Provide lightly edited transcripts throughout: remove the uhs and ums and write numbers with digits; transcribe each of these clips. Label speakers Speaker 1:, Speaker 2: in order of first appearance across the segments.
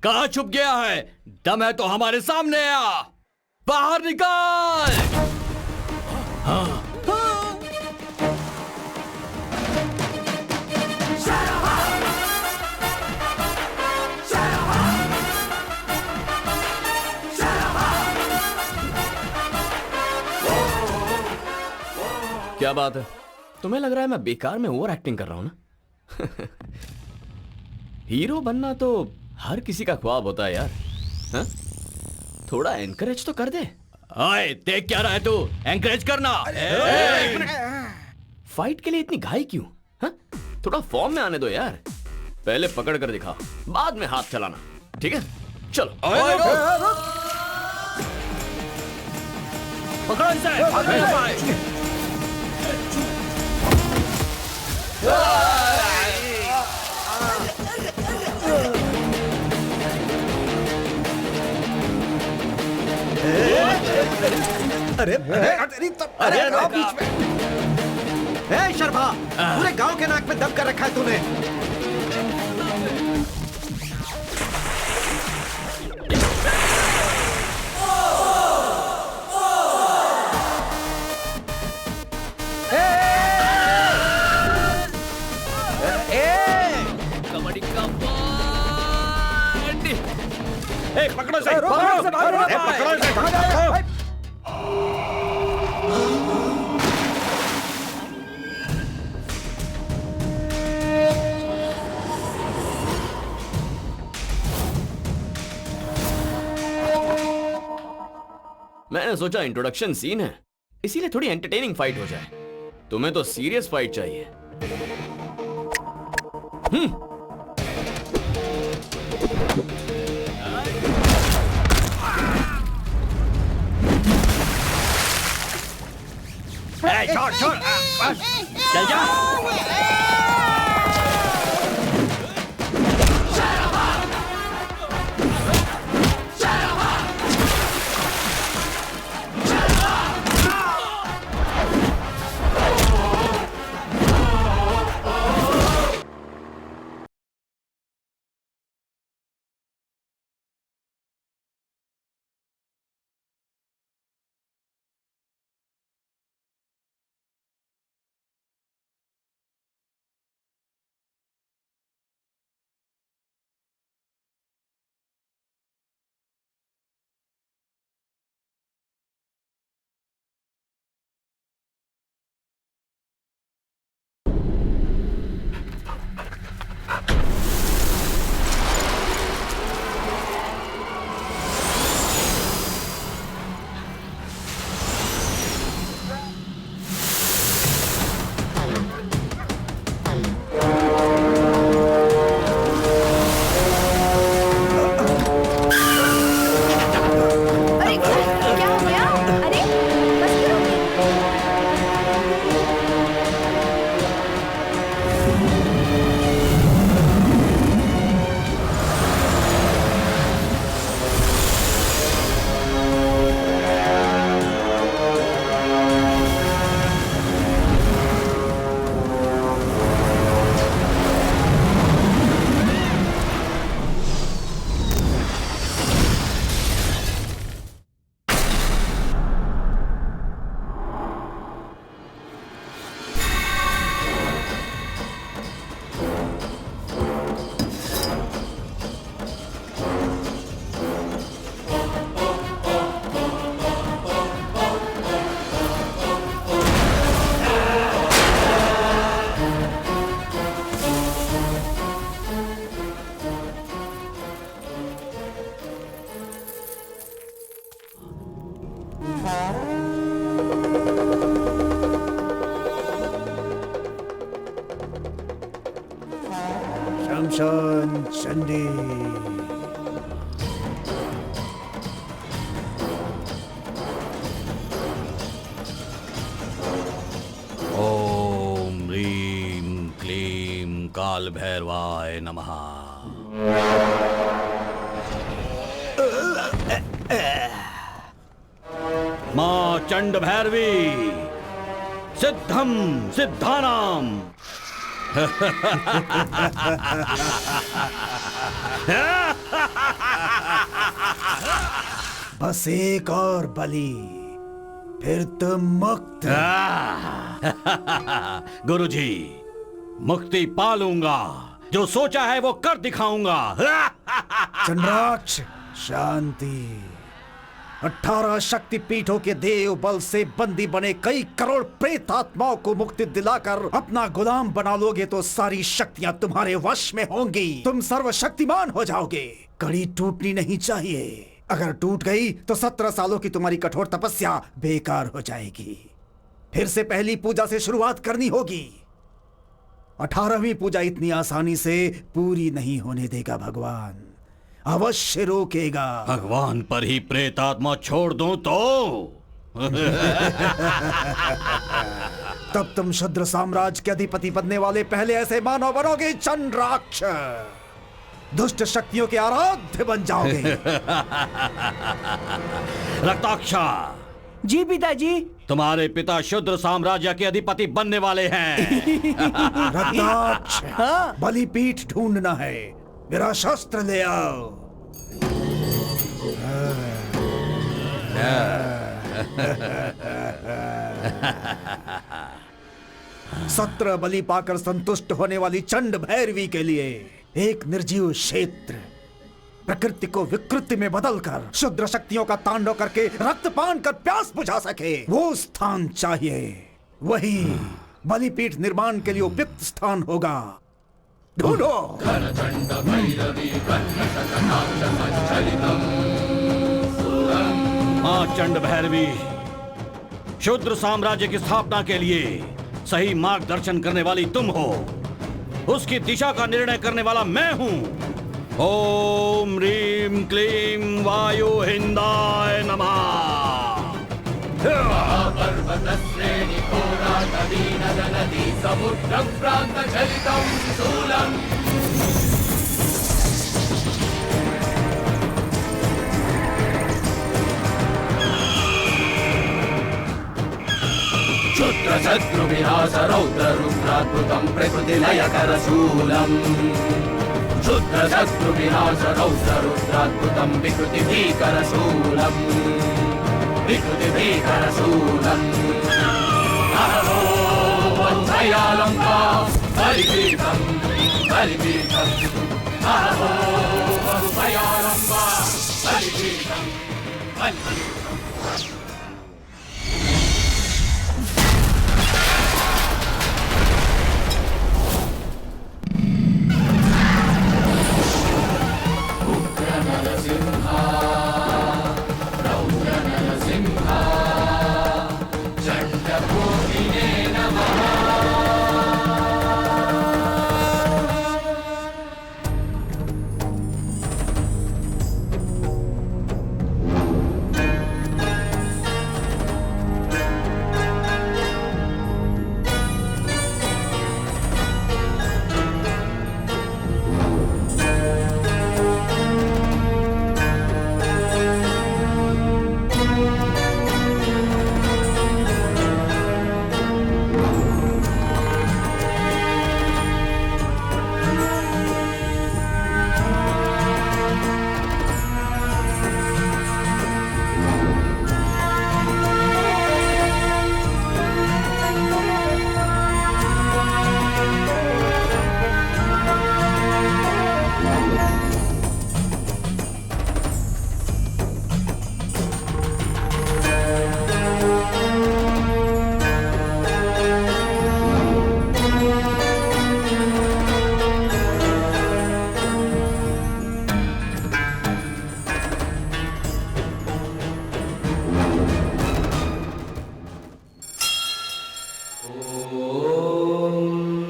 Speaker 1: कहाँ छुप गया है? दम है तो हमारे सामने आ, बाहर निकाल। हाँ। क्या बात है, तुम्हें लग रहा है मैं बेकार में ओवर एक्टिंग कर रहा हूं ना? हीरो बनना तो हर किसी का ख्वाब होता है यार। हा? थोड़ा एनकरेज तो कर दे। ओए, देख क्या रहा है तू? एनकरेज करना। फाइट के लिए इतनी घाई क्यों? हा? थोड़ा फॉर्म में आने दो यार। पहले पकड़ कर दिखा, बाद में हाथ चलाना, ठीक है? चलो। पकड़ो इसे।
Speaker 2: अरे बीच में। शर्मा, पूरे गांव के नाक में दम कर रखा है तूने।
Speaker 1: कबड्डी का पार्टी।
Speaker 3: पकड़ो इसे, पकड़ो इसे।
Speaker 1: मैंने सोचा इंट्रोडक्शन सीन है, इसीलिए थोड़ी एंटरटेनिंग फाइट हो जाए। तुम्हें तो सीरियस फाइट चाहिए।
Speaker 3: छोड़ छोड़,
Speaker 1: चल जा।
Speaker 2: शमशान चंडी।
Speaker 1: ओम ह्रीं क्लीं काल भैरवाय नमः। मां चंड भैरवी सिद्धम सिद्धानाम
Speaker 2: बस एक और बलि, फिर तुम मुक्त।
Speaker 3: गुरुजी, मुक्ति पालूंगा, जो सोचा है वो कर दिखाऊंगा।
Speaker 2: चंद्राक्ष, शांति। 18 शक्तिपीठों के देव बल से बंदी बने कई करोड़ प्रेत आत्माओं को मुक्ति दिलाकर अपना गुलाम बना लोगे तो सारी शक्तियां तुम्हारे वश में होंगी। तुम सर्वशक्तिमान हो जाओगे। कड़ी टूटनी नहीं चाहिए। अगर टूट गई तो 17 सालों की तुम्हारी कठोर तपस्या बेकार हो जाएगी। फिर से पहली पूजा से शुरुआत करनी होगी। 18वीं पूजा इतनी आसानी से पूरी नहीं होने देगा भगवान, अवश्य रोकेगा।
Speaker 3: भगवान पर ही प्रेत आत्मा छोड़ दूं तो
Speaker 2: तब तुम शूद्र साम्राज्य के अधिपति बनने वाले पहले ऐसे मानव बनोगे चंद्राक्ष। दुष्ट शक्तियों के आराध्य बन जाओगे।
Speaker 3: रक्ताक्षा,
Speaker 4: जी पिताजी।
Speaker 3: तुम्हारे पिता शूद्र साम्राज्य के अधिपति बनने वाले हैं।
Speaker 2: रक्ताक्ष, बलिपीठ ढूंढना है। मेरा शस्त्र ले आओ। सत्रह बलि पाकर संतुष्ट होने वाली चंड भैरवी के लिए एक निर्जीव क्षेत्र, प्रकृति को विकृति में बदलकर शुद्र शक्तियों का तांडव करके रक्तपान कर प्यास बुझा सके, वो स्थान चाहिए। वही बलिपीठ निर्माण के लिए उपयुक्त स्थान होगा। ढूंढो।
Speaker 3: मां चंड भैरवी, शूद्र साम्राज्य की स्थापना के लिए सही मार्गदर्शन करने वाली तुम हो। उसकी दिशा का निर्णय करने वाला मैं हूं। ओम ह्रीं क्लीं वायु हिंदाय नमः।
Speaker 1: क्षुद्र शत्रु विनाश रौद्र रुद्राद्भुतं प्रकृति लय करशूलम्। क्षुद्र शत्रु विनाश रौद्र रुद्राद्भुतं विकृति भीकरशूलम्। विकृति भीकरशूलम्। अहो वज्रयालंका बलिपीठं बलिपीठं। अहो वज्रयालंका बलिपीठं बलिपीठं।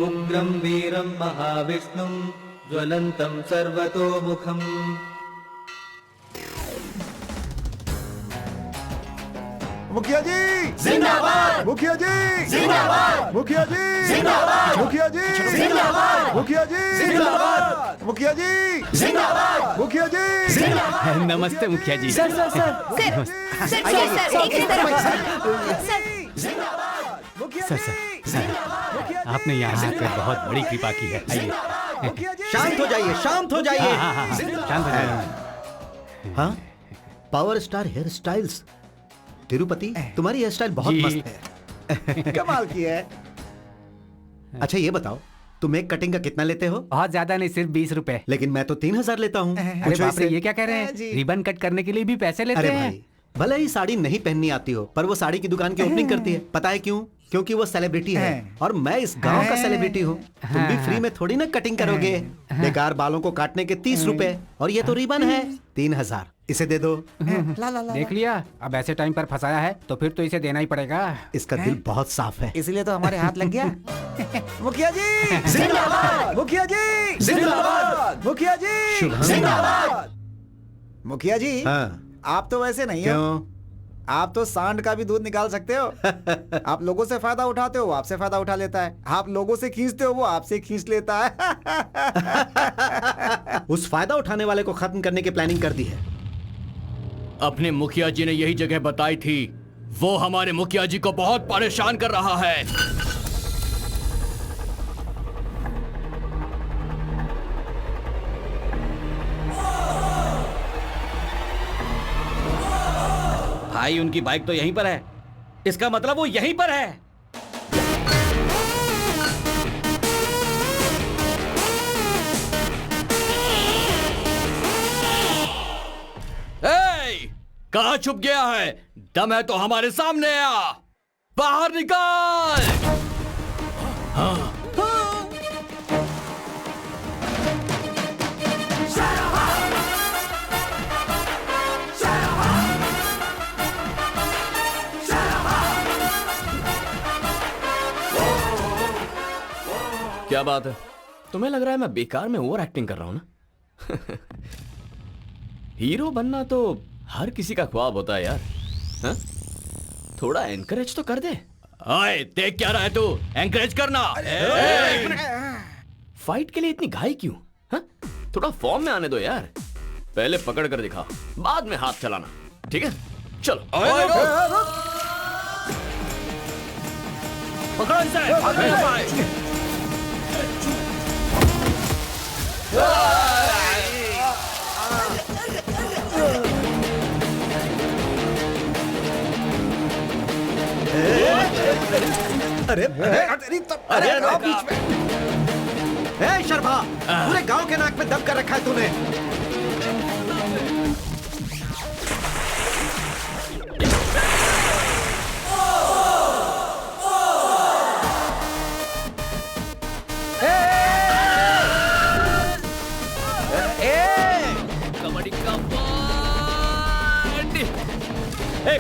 Speaker 5: उग्रं वीरं महाविष्णुं ज्वलन्तं सर्वतोमुखम्।
Speaker 2: मुखिया जी जिंदाबाद। मुखिया जी जिंदाबाद। मुखिया जी जिंदाबाद। मुखिया जी जिंदाबाद। मुखिया जी जिंदाबाद। मुखिया जी जिंदाबाद। मुखिया जी जिंदाबाद।
Speaker 1: नमस्ते मुखिया जी।
Speaker 4: सर सर सर
Speaker 6: सर एक ही तरफ। सर
Speaker 2: जिंदाबाद।
Speaker 6: सर सर सर आपने यहाँ आकर बहुत बड़ी कृपा की है। आइए।
Speaker 7: शांत हो जाइए, शांत हो जाइए।
Speaker 6: हाँ, शांत हो जाइए।
Speaker 7: हाँ, power star hair styles. Tirupati, तुम्हारी हेयर स्टाइल बहुत
Speaker 6: जी।
Speaker 7: मस्त है।
Speaker 2: कमाल की है।
Speaker 7: अच्छा ये बताओ, तुम एक कटिंग का कितना लेते हो?
Speaker 6: बहुत ज्यादा नहीं, सिर्फ 20 रुपए।
Speaker 7: लेकिन मैं तो 3000 लेता हूँ।
Speaker 6: अरे
Speaker 7: पूछो
Speaker 6: बाप रे,
Speaker 7: इससे।
Speaker 6: ये क्या कह रहे हैं?
Speaker 2: जी।
Speaker 6: रिबन कट करने के लिए भी पैसे लेते
Speaker 7: अरे
Speaker 6: हैं?
Speaker 7: भाई, भले ही साड़ी नहीं पहननी आती हो, पर वो साड़ी की दुकान की ओपनिंग करती है। पता है क्यों? क्योंकि वो सेलिब्रिटी है और मैं इस गांव का सेलिब्रिटी हूँ। तुम भी फ्री में थोड़ी ना कटिंग करोगे। बेकार बालों को काटने के 30 रुपए, और ये तो रिबन है 3000। इसे दे दो।
Speaker 6: देख लिया, अब ऐसे टाइम पर फंसाया है तो फिर तो इसे देना ही पड़ेगा।
Speaker 7: इसका दिल बहुत साफ है।
Speaker 2: इसलिए तो हमारे हाथ लग गया। मुखिया जी जिंदाबाद, मुखिया जी जिंदाबाद, मुखिया जी जिंदाबाद। मुखिया जी,
Speaker 7: हाँ,
Speaker 2: आप तो वैसे नहीं हो।
Speaker 7: क्यों?
Speaker 2: आप तो सांड का भी दूध निकाल सकते हो। आप लोगों से फायदा उठाते हो, वो आपसे फायदा उठा लेता है। आप लोगों से खींचते हो, वो आपसे खींच लेता है।
Speaker 7: उस फायदा उठाने वाले को खत्म करने की प्लानिंग कर दी है।
Speaker 1: अपने मुखिया जी ने यही जगह बताई थी। वो हमारे मुखिया जी को बहुत परेशान कर रहा है।
Speaker 3: भाई उनकी बाइक तो यहीं पर है, इसका मतलब वो यहीं पर है।
Speaker 1: कहाँ छुप गया है? दम है तो हमारे सामने आ, बाहर निकाल। क्या बात है? तुम्हें लग रहा है मैं बेकार में ओवर एक्टिंग कर रहा हूं ना? हीरो बनना तो हर किसी का ख्वाब होता है यार। हा? थोड़ा एनकरेज तो कर दे। ओए, देख क्या रहा है तू? एनकरेज करना। फाइट के लिए इतनी घाई क्यों? हा? थोड़ा फॉर्म में आने दो यार। पहले पकड़ कर दिखा, बाद में हाथ चलाना, ठीक है? चलो।
Speaker 3: पकड़ो इसे।
Speaker 7: अरे बीच में। ए शर्मा, पूरे गांव के नाक में दम कर रखा है तूने।
Speaker 1: कबड्डी का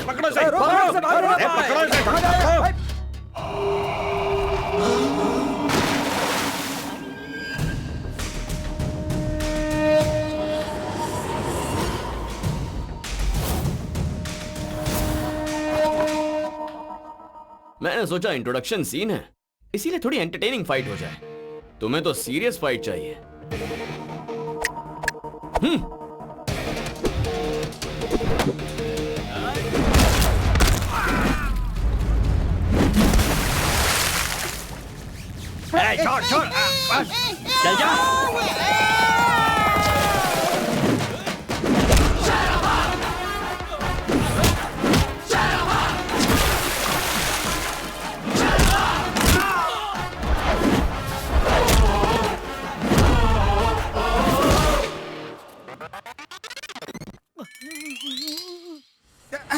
Speaker 3: पकड़ो इसे, पकड़ो इसे।
Speaker 1: मैंने सोचा इंट्रोडक्शन सीन है, इसीलिए थोड़ी एंटरटेनिंग फाइट हो जाए। तुम्हें तो सीरियस फाइट चाहिए।
Speaker 3: छोड़ छोड़, चल जा।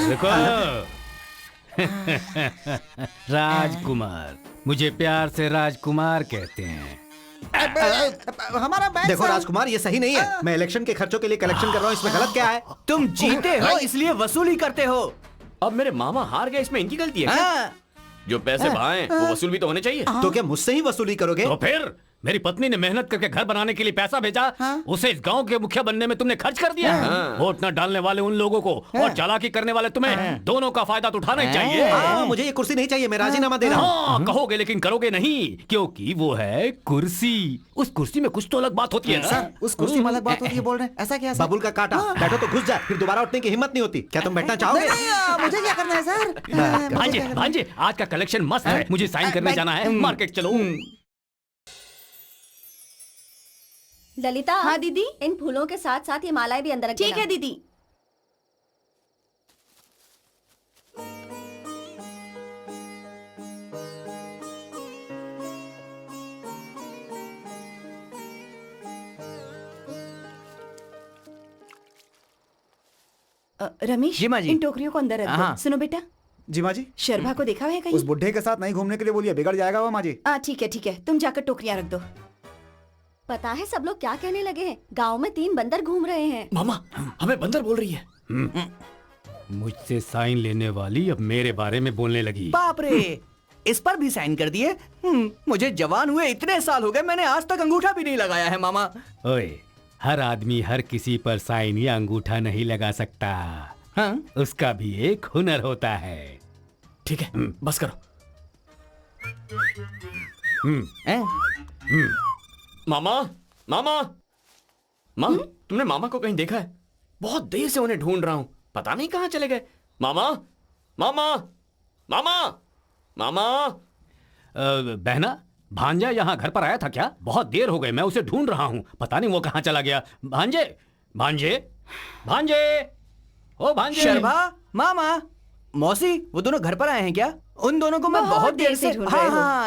Speaker 6: देखो राजकुमार, मुझे प्यार से राजकुमार कहते हैं।
Speaker 2: हमारा बैग
Speaker 7: देखो
Speaker 2: साहब।
Speaker 7: राजकुमार, ये सही नहीं है। मैं इलेक्शन के खर्चों के लिए कलेक्शन कर रहा हूँ, इसमें गलत क्या है?
Speaker 4: तुम जीते हो इसलिए वसूली करते हो।
Speaker 1: अब मेरे मामा हार गए, इसमें इनकी गलती है क्या? जो पैसे बहाए वो वसूल भी तो होने चाहिए।
Speaker 7: तो क्या मुझसे ही वसूली करोगे?
Speaker 1: तो फिर
Speaker 6: मेरी पत्नी ने मेहनत करके घर बनाने के लिए पैसा भेजा, उसे इस गांव के मुखिया बनने में तुमने खर्च कर दिया। वोट न डालने वाले उन लोगों को और चालाकी करने वाले तुम्हें, दोनों का फायदा तो उठाना ही चाहिए।
Speaker 7: मुझे ये कुर्सी नहीं चाहिए, मैं राजीनामा दे रहा हूँ।
Speaker 6: हाँ, कहोगे लेकिन करोगे नहीं, क्योंकि वो है कुर्सी। उस कुर्सी में कुछ तो अलग बात होती है ना।
Speaker 2: सर, उस कुर्सी में अलग बात होती है बोल रहे हैं, ऐसा क्या सर?
Speaker 7: बबुल का काटा, बैठो तो घुस जाए, फिर दोबारा उठने की हिम्मत नहीं होती। क्या तुम बैठना चाहोगे?
Speaker 2: मुझे क्या करना है सर?
Speaker 6: भांजे, भांजे, आज का कलेक्शन मस्त है, मुझे साइन करने जाना है, मार्केट चलो।
Speaker 8: ललिता। हाँ दीदी। इन फूलों के साथ साथ ये मालाएं भी अंदर रख देना। ठीक है दीदी। रमेश
Speaker 4: जी माँ जी।
Speaker 8: इन टोकरियों को अंदर रख दो। सुनो बेटा,
Speaker 2: जी माँ जी।
Speaker 8: शर्मा को देखा है कहीं?
Speaker 2: उस बुढ़े के साथ नहीं घूमने के लिए बोलिए, बिगड़ जाएगा वो माँ जी।
Speaker 8: ठीक है, तुम जाकर टोकरियां रख दो। पता है सब लोग क्या कहने लगे हैं? गांव में 3 बंदर घूम रहे हैं।
Speaker 1: मामा, हमें बंदर बोल रही है।
Speaker 6: मुझसे साइन लेने वाली अब मेरे बारे में बोलने लगी।
Speaker 4: बाप रे, इस पर भी साइन कर दिए। मुझे जवान हुए इतने साल हो गए, मैंने आज तक अंगूठा भी नहीं लगाया है मामा।
Speaker 6: ओए, हर आदमी हर किसी पर साइन या अंगूठा नहीं लगा सकता।
Speaker 4: हाँ?
Speaker 6: उसका भी एक हुनर होता है।
Speaker 1: ठीक है, बस करो। मामा, मामा, माँ, तुमने मामा को कहीं देखा है? बहुत देर से उन्हें ढूंढ रहा हूँ, पता नहीं कहाँ चले गए। मामा, मामा, मामा, मामा।
Speaker 6: बहना, भांजा यहाँ घर पर आया था क्या? बहुत देर हो गई, मैं उसे ढूंढ रहा हूँ, पता नहीं वो कहाँ चला गया। भांजे, भांजे, भांजे, ओ भांजे।
Speaker 4: शर्मा, मामा, मौसी, वो दोनों घर पर आए हैं क्या? उन दोनों को मैं बहुत देर से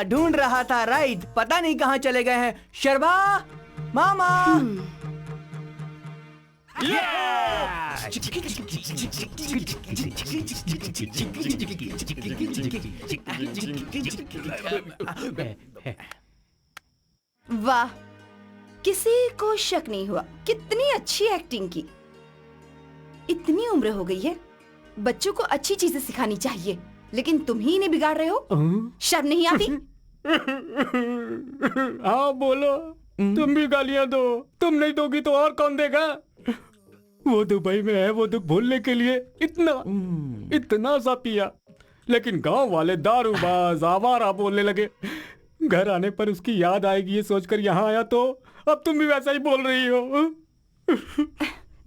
Speaker 4: ढूंढ रहा था। राइट, पता नहीं कहाँ चले गए हैं। शर्मा, मामा।
Speaker 8: वाह, किसी को शक नहीं हुआ। कितनी अच्छी एक्टिंग की। इतनी उम्र हो गई है, बच्चों को अच्छी चीजें सिखानी चाहिए, लेकिन तुम ही इन्हें बिगाड़ रहे हो। शर्म नहीं आती?
Speaker 6: हाँ बोलो, तुम भी गालियां दो। तुम नहीं दोगी तो और कौन देगा? वो दुबई में है, वो दुख भूलने के लिए इतना सा पिया, लेकिन गांव वाले दारूबाज आवारा बोलने लगे। घर आने पर उसकी याद आएगी ये सोचकर यहाँ आया, तो अब तुम भी वैसा ही बोल रही हो।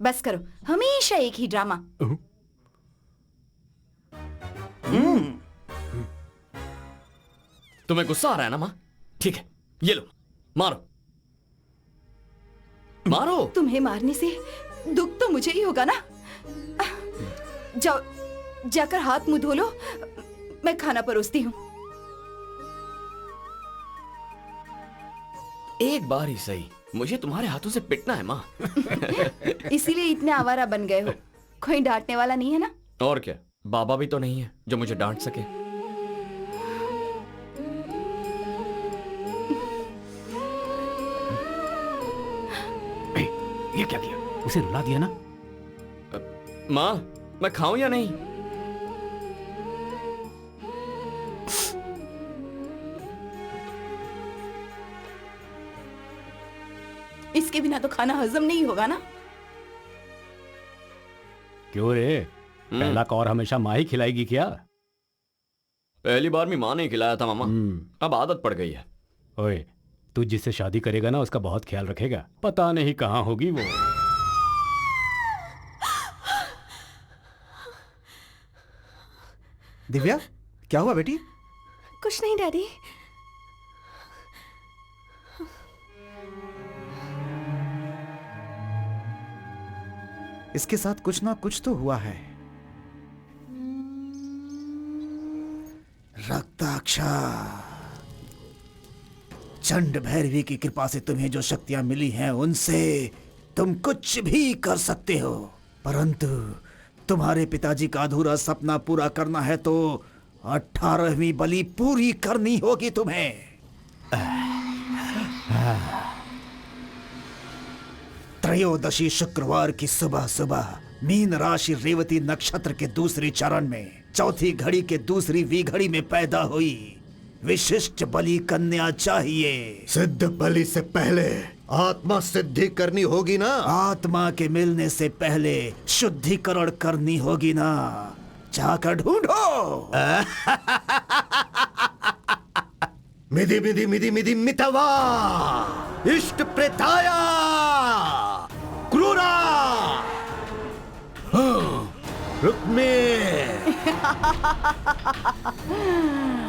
Speaker 8: बस करो, हमेशा एक ही ड्रामा।
Speaker 1: तुम्हें गुस्सा आ रहा है ना माँ? ठीक है, ये लो, मारो, मारो।
Speaker 8: तुम्हें मारने से दुख तो मुझे ही होगा ना। जाओ, जाकर हाथ मुंह धो लो, मैं खाना परोसती हूँ।
Speaker 1: एक बार ही सही, मुझे तुम्हारे हाथों से पिटना है माँ।
Speaker 8: इसीलिए इतने आवारा बन गए हो। कोई डांटने वाला नहीं है ना?
Speaker 1: और क्या, बाबा भी तो नहीं है जो मुझे डांट सके।
Speaker 6: ये क्या किया? उसे रुला दिया ना?
Speaker 1: माँ, मैं खाऊं या नहीं?
Speaker 8: इसके बिना तो खाना हजम नहीं होगा ना।
Speaker 6: क्यों रे, पहला कौर हमेशा माँ ही खिलाएगी क्या?
Speaker 1: पहली बार में माँ ने खिलाया था मामा, अब आदत पड़ गई है।
Speaker 6: ओए, तू जिससे शादी करेगा ना उसका बहुत ख्याल रखेगा। पता नहीं कहाँ होगी वो।
Speaker 2: दिव्या, क्या हुआ बेटी?
Speaker 8: कुछ नहीं डैडी।
Speaker 2: इसके साथ कुछ ना कुछ तो हुआ है। रक्ताक्षा, चंड भैरवी की कृपा से तुम्हें जो शक्तियां मिली हैं उनसे तुम कुछ भी कर सकते हो, परंतु तुम्हारे पिताजी का अधूरा सपना पूरा करना है तो 18वीं बलि पूरी करनी होगी तुम्हें। त्रयोदशी शुक्रवार की सुबह सुबह मीन राशि रेवती नक्षत्र के दूसरी चरण में चौथी घड़ी के दूसरी वी घड़ी में पैदा हुई विशिष्ट बलि कन्या चाहिए।
Speaker 7: सिद्ध बलि से पहले आत्मा सिद्धि करनी होगी ना।
Speaker 2: आत्मा के मिलने से पहले शुद्धिकरण करनी होगी ना। जाकर ढूंढो।
Speaker 7: मिधि मिधि मिधि मिधि मितवा इष्ट प्रेताया क्रूरा रुक्मे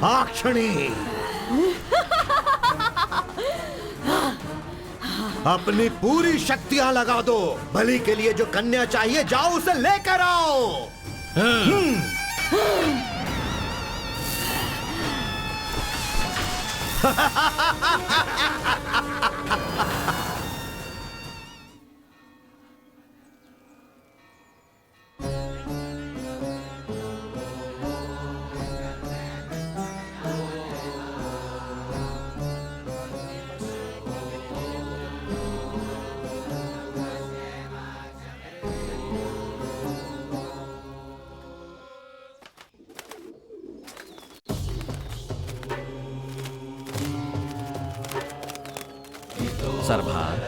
Speaker 7: आक्षणी अपनी पूरी शक्तियां लगा दो। बलि के लिए जो कन्या चाहिए जाओ उसे लेकर आओ।
Speaker 3: सरभार,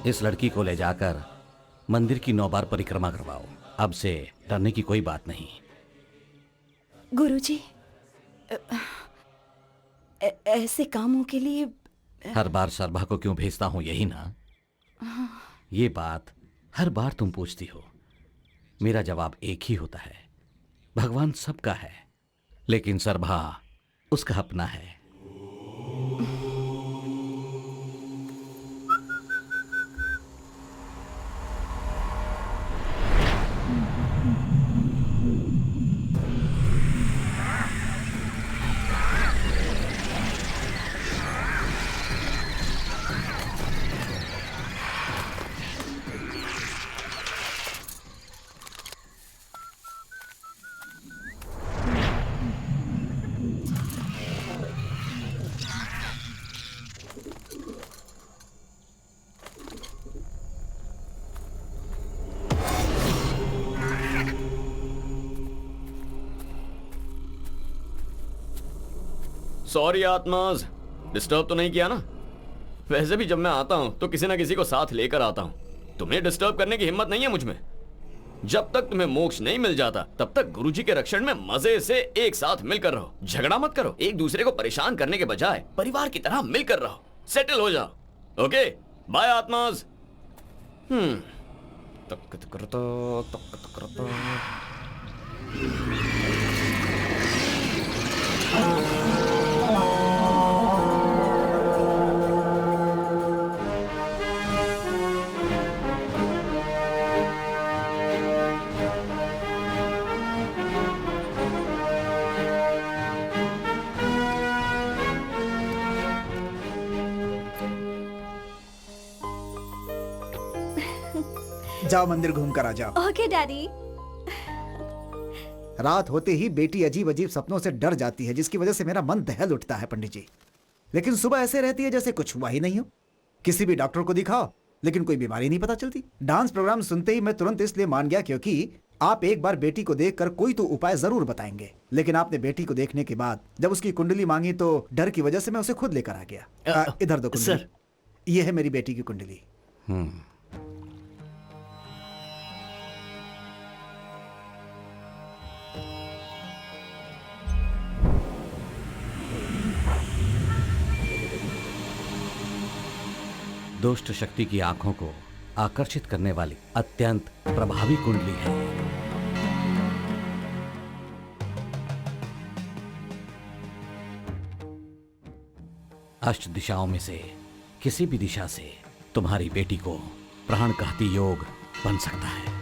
Speaker 3: इस लड़की को ले जाकर मंदिर की 9 बार परिक्रमा करवाओ। अब से डरने की कोई बात नहीं।
Speaker 8: गुरुजी, ऐसे कामों के लिए
Speaker 3: हर बार सरभा को क्यों भेजता हूं, यही ना? ये बात हर बार तुम पूछती हो। मेरा जवाब एक ही होता है, भगवान सबका है, लेकिन सरभा उसका अपना है।
Speaker 1: सॉरी आत्माज, डिस्टर्ब तो नहीं किया ना? वैसे भी जब मैं आता हूं तो किसी ना किसी को साथ लेकर आता हूं। तुम्हें डिस्टर्ब करने की हिम्मत नहीं है मुझ में। जब तक तुम्हें मोक्ष नहीं मिल जाता तब तक गुरुजी के रक्षण में मजे से एक साथ मिलकर रहो। झगड़ा मत करो, एक दूसरे को परेशान करने के बजाय परिवार की तरह मिलकर रहो, सेटल हो जाओ। ओके, बाय आत्माज। तक करता।
Speaker 2: जाओ मंदिर घूम कर आ जाओ।
Speaker 8: Okay daddy.
Speaker 2: रात होते ही बेटी अजीब अजीब सपनों से डर जाती है, जिसकी वजह से मेरा मन दहल उठता है पंडित जी। लेकिन सुबह ऐसे रहती है जैसे कुछ हुआ ही नहीं हो। किसी भी डॉक्टर को दिखाओ लेकिन कोई बीमारी नहीं पता चलती। डांस प्रोग्राम सुनते ही मैं तुरंत इसलिए मान गया क्योंकि आप एक बार बेटी को देखकर कोई तो उपाय जरूर बताएंगे। लेकिन आपने बेटी को देखने के बाद जब उसकी कुंडली मांगी तो डर की वजह से मैं उसे खुद लेकर आ गया। इधर दो कुंडली।
Speaker 4: सर।
Speaker 2: ये है मेरी बेटी की कुंडली।
Speaker 3: दुष्ट शक्ति की आंखों को आकर्षित करने वाली अत्यंत प्रभावी कुंडली है। अष्ट दिशाओं में से किसी भी दिशा से तुम्हारी बेटी को प्राणघाती योग बन सकता है।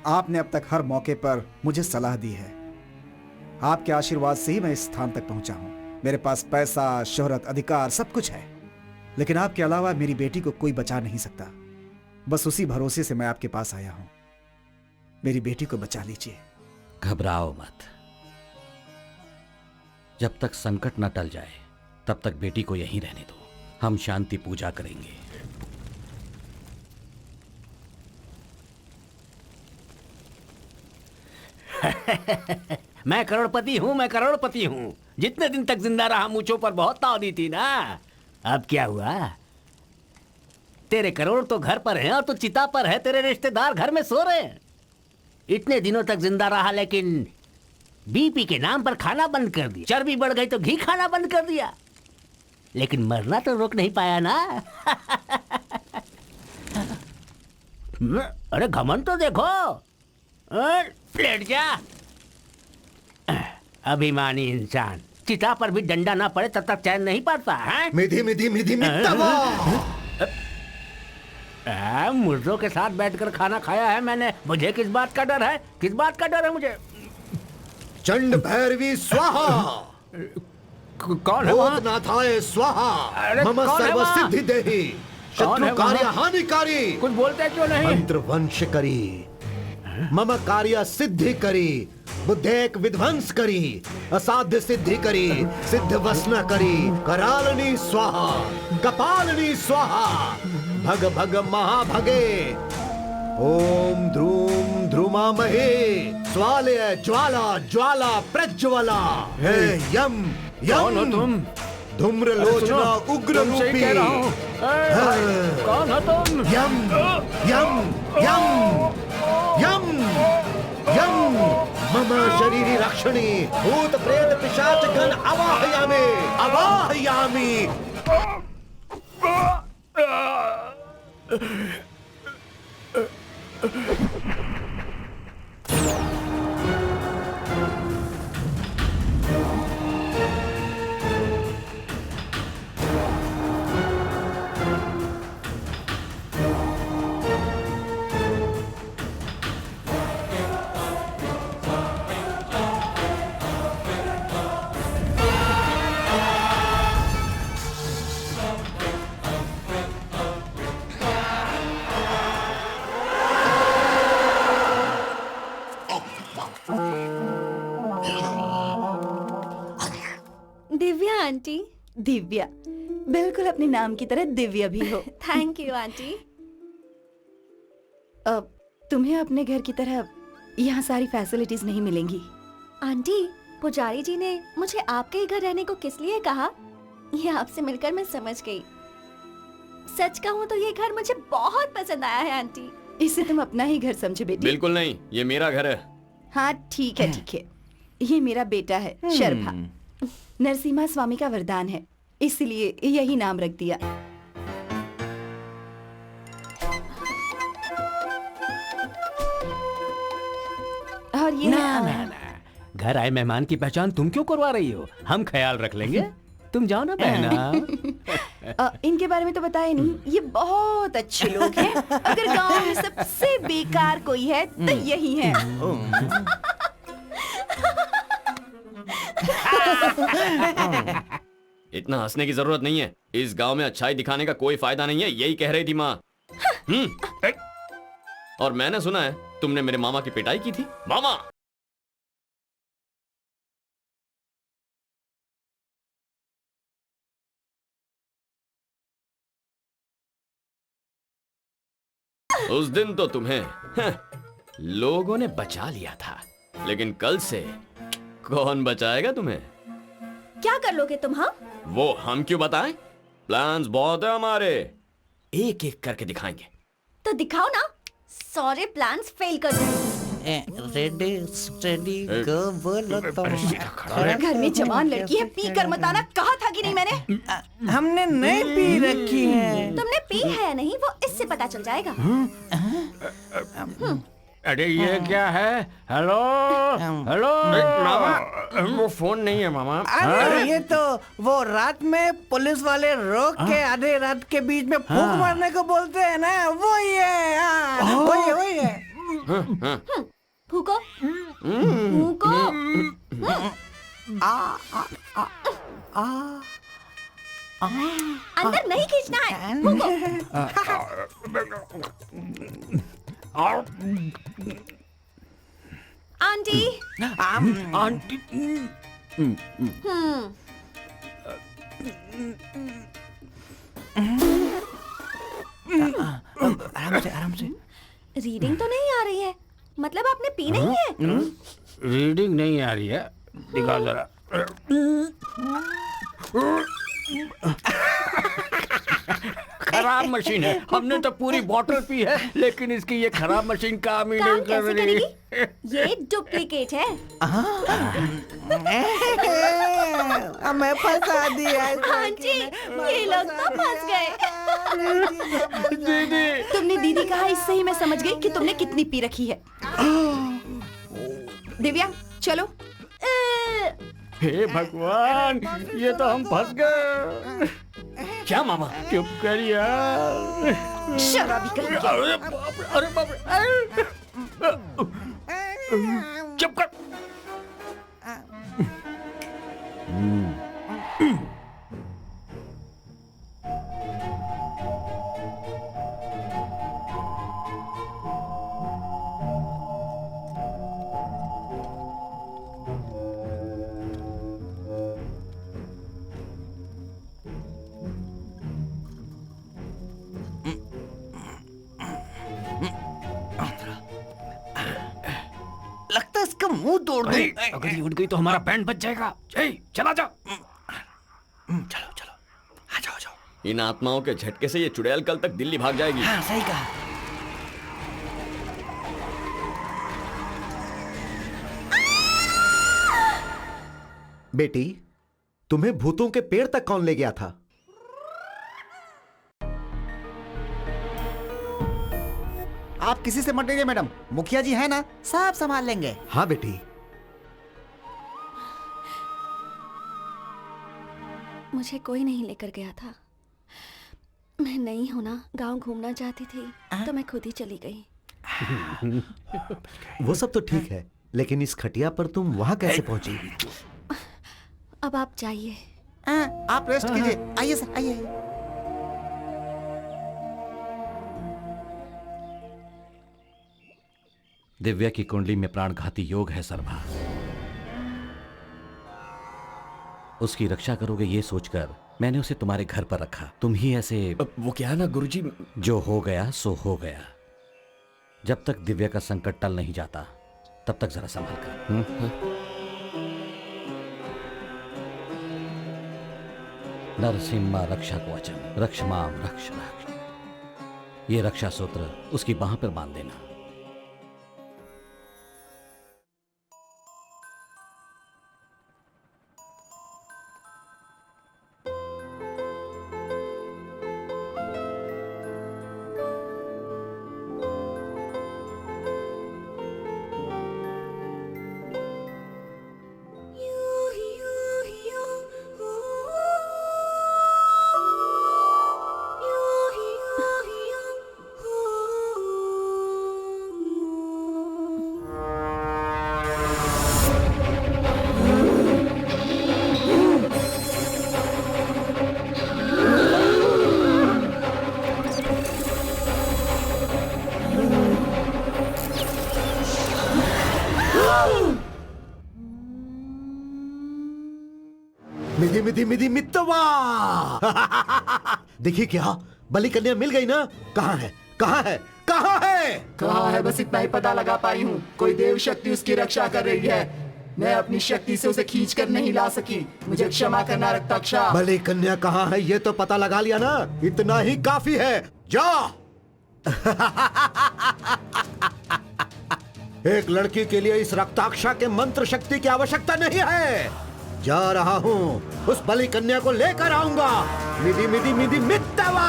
Speaker 2: आपने अब तक हर मौके पर मुझे सलाह दी है। आपके आशीर्वाद से ही मैं इस स्थान तक पहुंचा हूं। मेरे पास पैसा, शोहरत, अधिकार सब कुछ है, लेकिन आपके अलावा मेरी बेटी को कोई बचा नहीं सकता। बस उसी भरोसे से मैं आपके पास आया हूं। मेरी बेटी को बचा लीजिए।
Speaker 3: घबराओ मत। जब तक संकट न टल जाए तब तक बेटी को यहीं रहने दो। हम शांति पूजा करेंगे।
Speaker 9: मैं करोड़पति हूँ, मैं करोड़पति हूँ। जितने दिन तक जिंदा रहा मूंछों पर बहुत ताव दी थी ना। अब क्या हुआ? तेरे करोड़ तो घर पर हैं और तू चिता पर है। तेरे रिश्तेदार घर में सो रहे हैं। इतने दिनों तक जिंदा रहा लेकिन बीपी के नाम पर खाना बंद कर दिया। चर्बी बढ़ गई तो घी खाना बंद कर दिया। लेकिन मरना तो रोक नहीं पाया ना। अरे घमंड तो देखो। लेट जा। अभिमानी इंसान। चिता पर भी डंडा ना पड़े तब तक चैन नहीं पड़ता है।
Speaker 7: मिधी मिधी मिधी मित्तवा।
Speaker 9: मुर्दों के साथ बैठकर खाना खाया है मैंने। मुझे किस बात का डर है? किस बात का डर है मुझे?
Speaker 7: चंड भैरवी स्वाहा।
Speaker 9: कौन है वहाँ?
Speaker 7: भूतनाथाय स्वाहा।
Speaker 9: अरे
Speaker 7: मम
Speaker 9: कौन है
Speaker 7: सर्व
Speaker 9: वहाँ?
Speaker 7: सिद्धि देहि।
Speaker 9: कौन है
Speaker 7: शत्रु कार्य
Speaker 9: वहाँ?
Speaker 7: हानिकारी।
Speaker 9: कुछ बोलते क्यों नहीं?
Speaker 7: मंत्र वंश करी। मम कार्य सिद्धि करी। बुद्धेक विध्वंस करी। असाध्य सिद्धि करी। सिद्ध वसना करी। करालनी स्वाहा। कपालनी स्वाहा। भग भग महाभगे। ओम ध्रूम ध्रुमामहे। स्वालय ज्वाला ज्वाला प्रज्वला। हे यम
Speaker 9: कौन हो
Speaker 7: यम।
Speaker 9: तुम?
Speaker 7: धूम्र लोचना उग्र
Speaker 9: तुमसे ही
Speaker 7: रूपी।
Speaker 9: कह रहा हूँ। कौन हो तुम?
Speaker 7: यम यम यम यम यम। मम शरीरी रक्षणी। भूत प्रेत पिशाच गण अवाहयामि अवाहयामि।
Speaker 8: दिव्या आंटी। दिव्या, बिल्कुल अपने नाम की तरह दिव्या भी हो। Thank you aunty. अब तुम्हें अपने घर की तरह यहाँ सारी फैसिलिटीज नहीं मिलेंगी।
Speaker 10: आंटी, पुजारी जी ने मुझे आपके ही घर रहने को किस लिए कहा, ये आपसे मिलकर मैं समझ गई। सच कहूँ तो ये घर मुझे बहुत पसंद आया है आंटी।
Speaker 8: इसे तुम अपना ही घर समझे बेटी।
Speaker 1: बिल्कुल नहीं, ये मेरा घर है।
Speaker 8: हाँ ठीक है ठीक है। ये मेरा बेटा है शर्भा। नरसिम्हा स्वामी का वरदान है, इसलिए यही नाम रख दिया। और ये
Speaker 9: ना ना ना, घर आए मेहमान की पहचान तुम क्यों करवा रही हो? हम ख्याल रख लेंगे। तुम जाओ ना बहना।
Speaker 8: इनके बारे में तो बताया नहीं। ये बहुत अच्छे लोग हैं। अगर गांव में सबसे बेकार कोई है तो यही है।
Speaker 1: इतना हंसने की जरूरत नहीं है। इस गांव में अच्छाई दिखाने का कोई फायदा नहीं है, यही कह रही थी माँ। और मैंने सुना है तुमने मेरे मामा की पिटाई की थी। मामा, उस दिन तो तुम्हें लोगों ने बचा लिया था, लेकिन कल से कौन बचाएगा तुम्हें?
Speaker 10: क्या कर लोगे तुम? हाँ,
Speaker 1: वो हम क्यों बताएं? प्लान्स बहुत है हमारे, एक एक करके दिखाएंगे।
Speaker 10: तो दिखाओ ना। सारे प्लान्स फेल कर दूंगी।
Speaker 4: रेडी स्टडी गो बोलो तो।
Speaker 8: घर में जवान लड़की है, पी कर मत आना। कहा था कि नहीं मैंने?
Speaker 4: हमने नहीं पी रखी है।
Speaker 10: तुमने पी है या नहीं वो इससे पता चल जाएगा।
Speaker 6: अरे ये क्या है? हेलो हेलो मामा, वो फोन नहीं है मामा।
Speaker 4: अरे ये तो वो रात में पुलिस वाले रोक के आधे रात के बीच में फूंक मारने को बोलते हैं ना, वो ही है। वही है।
Speaker 10: फूको फूको। अंदर नहीं खींचना है, फूको। आंटी,
Speaker 6: आंटी
Speaker 4: आराम से आराम से।
Speaker 10: रीडिंग तो नहीं आ रही है, मतलब आपने पी नहीं है?
Speaker 9: रीडिंग नहीं आ रही है, दिखा जरा। खराब मशीन है, हमने तो पूरी बॉटल पी है, लेकिन इसकी ये खराब मशीन काम ही
Speaker 10: काम
Speaker 9: नहीं कर
Speaker 10: कैसे
Speaker 9: रही।
Speaker 10: करेगी? ये डुप्लीकेट है।
Speaker 4: मैं फंसा दिया।
Speaker 10: हाँ जी, ये लोग तो फंस गए।
Speaker 9: दीदी,
Speaker 8: तुमने दीदी कहा, इससे ही मैं समझ गई कि तुमने कितनी पी रखी है। दिव्या चलो।
Speaker 6: हे भगवान, ये तो हम फंस गए।
Speaker 9: क्या मामा?
Speaker 6: चुप कर यार।
Speaker 8: शराबी कहीं के।
Speaker 9: अरे बाप रे, अरे बाप रे। चुप कर।
Speaker 4: लगता है इसका मुंह तोड़ दूं।
Speaker 9: अगर ये उठ गई तो हमारा बैंड बच जाएगा। चला जा।
Speaker 4: चलो चलो, आ जाओ आ जाओ।
Speaker 1: इन आत्माओं के झटके से ये चुड़ैल कल तक दिल्ली भाग जाएगी।
Speaker 4: हाँ सही कहा।
Speaker 7: बेटी, तुम्हें भूतों के पेड़ तक कौन ले गया था?
Speaker 2: आप किसी से मत डरिए मैडम, मुखिया जी है ना, सब संभाल लेंगे।
Speaker 7: हाँ बेटी।
Speaker 10: मुझे कोई नहीं लेकर गया था। मैं नई हूं ना, गांव घूमना चाहती थी तो मैं खुद ही चली गई।
Speaker 7: वो सब तो ठीक है, लेकिन इस खटिया पर तुम वहां कैसे पहुंची?
Speaker 10: अब आप जाइए।
Speaker 2: आप रेस्ट कीजिए। आइए सर, आइए।
Speaker 3: दिव्या की कुंडली में प्राणघाती योग है सर्वा। उसकी रक्षा करोगे ये सोचकर मैंने उसे तुम्हारे घर पर रखा। तुम ही ऐसे।
Speaker 1: वो क्या है ना गुरुजी,
Speaker 3: जो हो गया सो हो गया। जब तक दिव्या का संकट टल नहीं जाता तब तक जरा संभल कर। नरसिम्हा रक्षा कवचम रक्षमाम रक्ष रक्ष। ये रक्षा सूत्र उसकी बाह पर बांध देना।
Speaker 7: मिधि मिधि मिधि मित्तवा। देखिए क्या, बलि कन्या मिल गई ना? कहाँ है, कहाँ है, कहाँ है?
Speaker 11: कहाँ है बस इतना ही पता लगा पाई हूँ। कोई देव शक्ति उसकी रक्षा कर रही है। मैं अपनी शक्ति से उसे खींच कर नहीं ला सकी। मुझे क्षमा करना रक्ताक्षा।
Speaker 7: बलि कन्या कहाँ है ये तो पता लगा लिया ना, इतना ही काफी है। जा। एक लड़की के लिए इस रक्ताक्षा के मंत्र शक्ति की आवश्यकता नहीं है। जा रहा हूँ, उस बलि कन्या को लेकर आऊंगा। मिधि मिधि मिधि मित्तवा।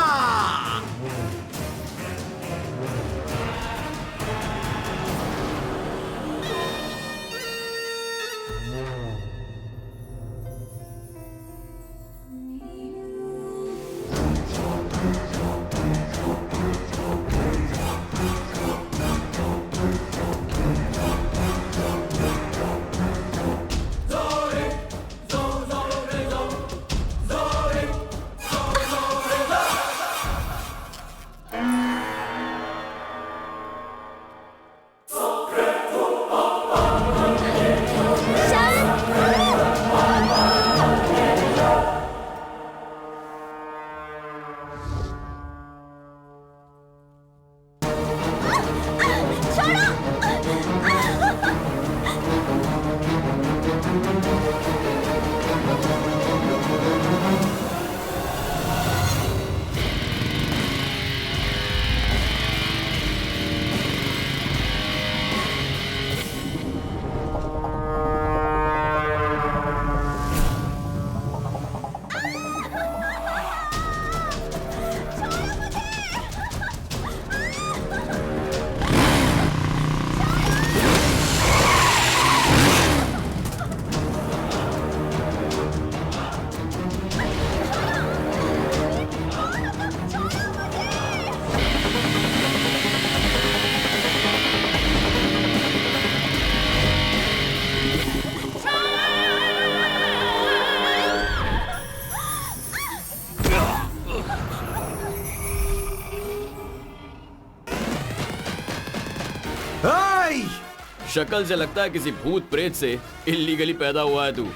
Speaker 1: शक्ल से लगता है किसी भूत प्रेत से इल्लीगली पैदा हुआ है तू।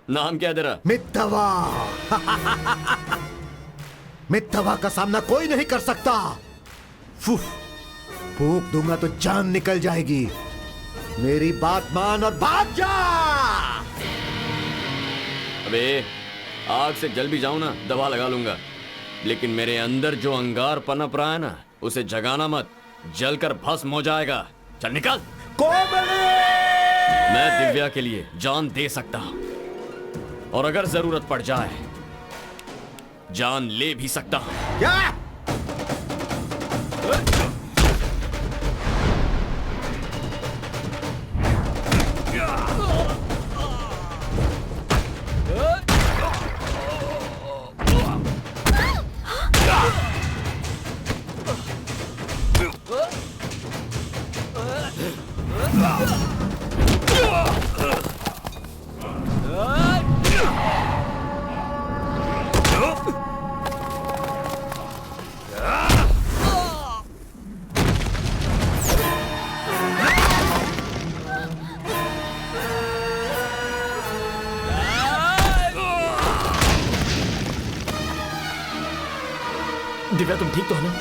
Speaker 1: नाम क्या है तेरा?
Speaker 7: मित्तवा। मित्तवा का सामना कोई नहीं कर सकता। फूंक दूंगा तो जान निकल जाएगी। मेरी बात मान और भाग जा।
Speaker 1: अबे आग से जल भी जाऊं ना, दवा लगा लूंगा, लेकिन मेरे अंदर जो अंगार पनप रहा है ना, उसे जगाना मत, जलकर भस्म हो जाएगा। चल निकल। मैं दिव्या के लिए जान दे सकता हूं, और अगर जरूरत पड़ जाए जान ले भी सकता हूं।
Speaker 7: क्या?
Speaker 1: दिव्या तुम ठीक तो हो ना?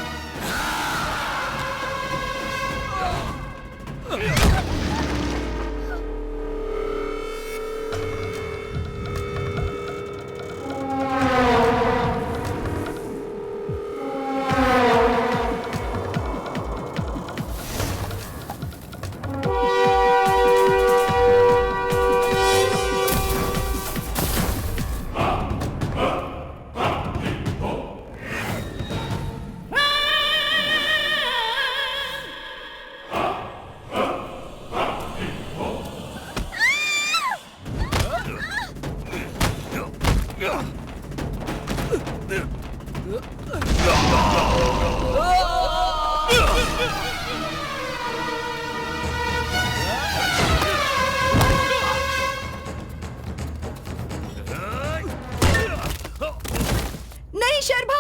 Speaker 8: नहीं शर्मा।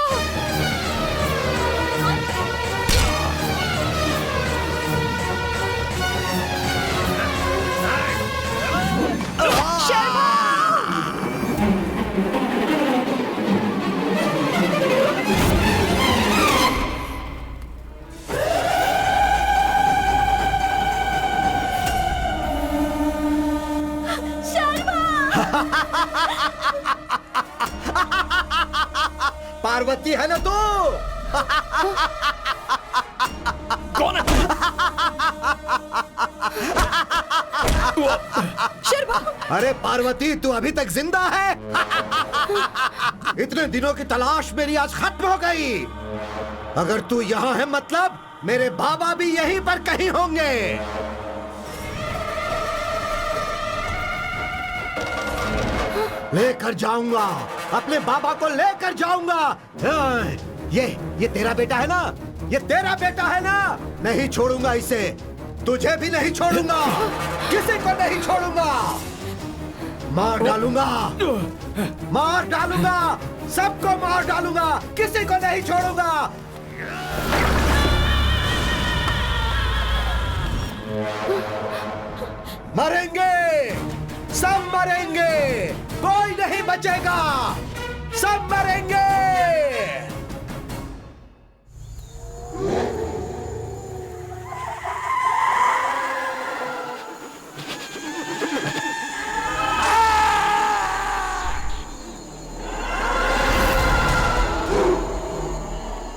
Speaker 7: पार्वती है ना तू?
Speaker 1: कौन है?
Speaker 8: शर्मा।
Speaker 7: अरे पार्वती, तू अभी तक जिंदा है? इतने दिनों की तलाश मेरी आज खत्म हो गई। अगर तू यहाँ है मतलब मेरे बाबा भी यहीं पर कहीं होंगे। लेकर जाऊंगा, अपने बाबा को लेकर जाऊंगा। ये तेरा बेटा है ना? ये तेरा बेटा है ना? नहीं छोड़ूंगा इसे, तुझे भी नहीं छोड़ूंगा, किसी को नहीं छोड़ूंगा। मार डालूंगा, मार डालूंगा, सबको मार डालूंगा, किसी को नहीं छोड़ूंगा। मरेंगे, सब मरेंगे, कोई नहीं बचेगा, सब मरेंगे।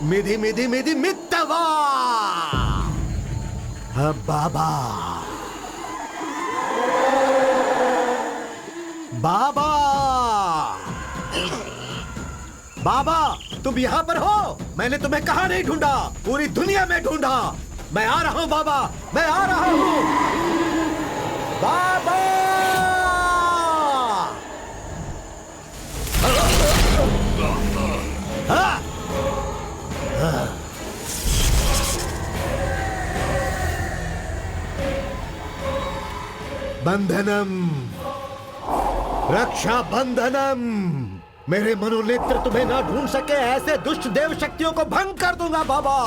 Speaker 7: मिधि मिधि मिधि मित्तवा। बाबा, बाबा, बाबा, तुम यहाँ पर हो? मैंने तुम्हें कहाँ नहीं ढूंढा, पूरी दुनिया में ढूंढा। मैं आ रहा हूँ बाबा, मैं आ रहा हूँ बाबा। बंधनम, रक्षा बंधनम। मेरे मनोनेत्र तुम्हें ना ढूंढ सके, ऐसे दुष्ट देव शक्तियों को भंग कर दूंगा बाबा।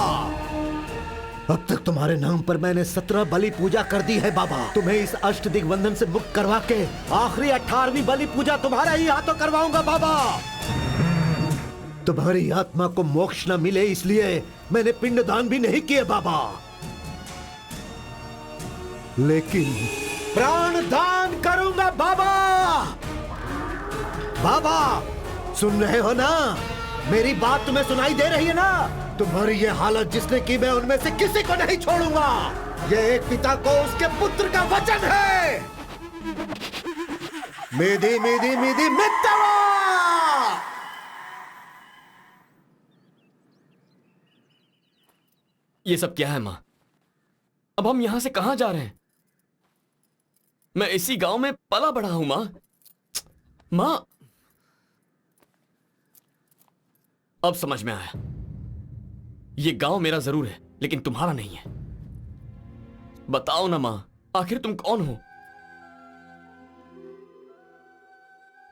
Speaker 7: अब तक तुम्हारे नाम पर मैंने 17 बलि पूजा कर दी है बाबा। तुम्हें इस अष्ट दिग्बंधन से मुक्त करवा के आखिरी 18वीं बलि पूजा तुम्हारा ही हाथों करवाऊंगा बाबा। तुम्हारी आत्मा को मोक्ष न मिले इसलिए मैंने पिंडदान भी नहीं किए बाबा, लेकिन प्राण दान करूंगा बाबा। बाबा सुन रहे हो ना? मेरी बात तुम्हें सुनाई दे रही है ना? तुम्हारी ये हालत जिसने की, मैं उनमें से किसी को नहीं छोड़ूंगा। ये एक पिता को उसके पुत्र का वचन है। मेदी मेदी मेदी मित्तवा।
Speaker 1: ये सब क्या है माँ? अब हम यहां से कहां जा रहे हैं? मैं इसी गांव में पला बड़ा हूं माँ। माँ अब समझ में आया, ये गांव मेरा जरूर है लेकिन तुम्हारा नहीं है। बताओ ना माँ, आखिर तुम कौन हो?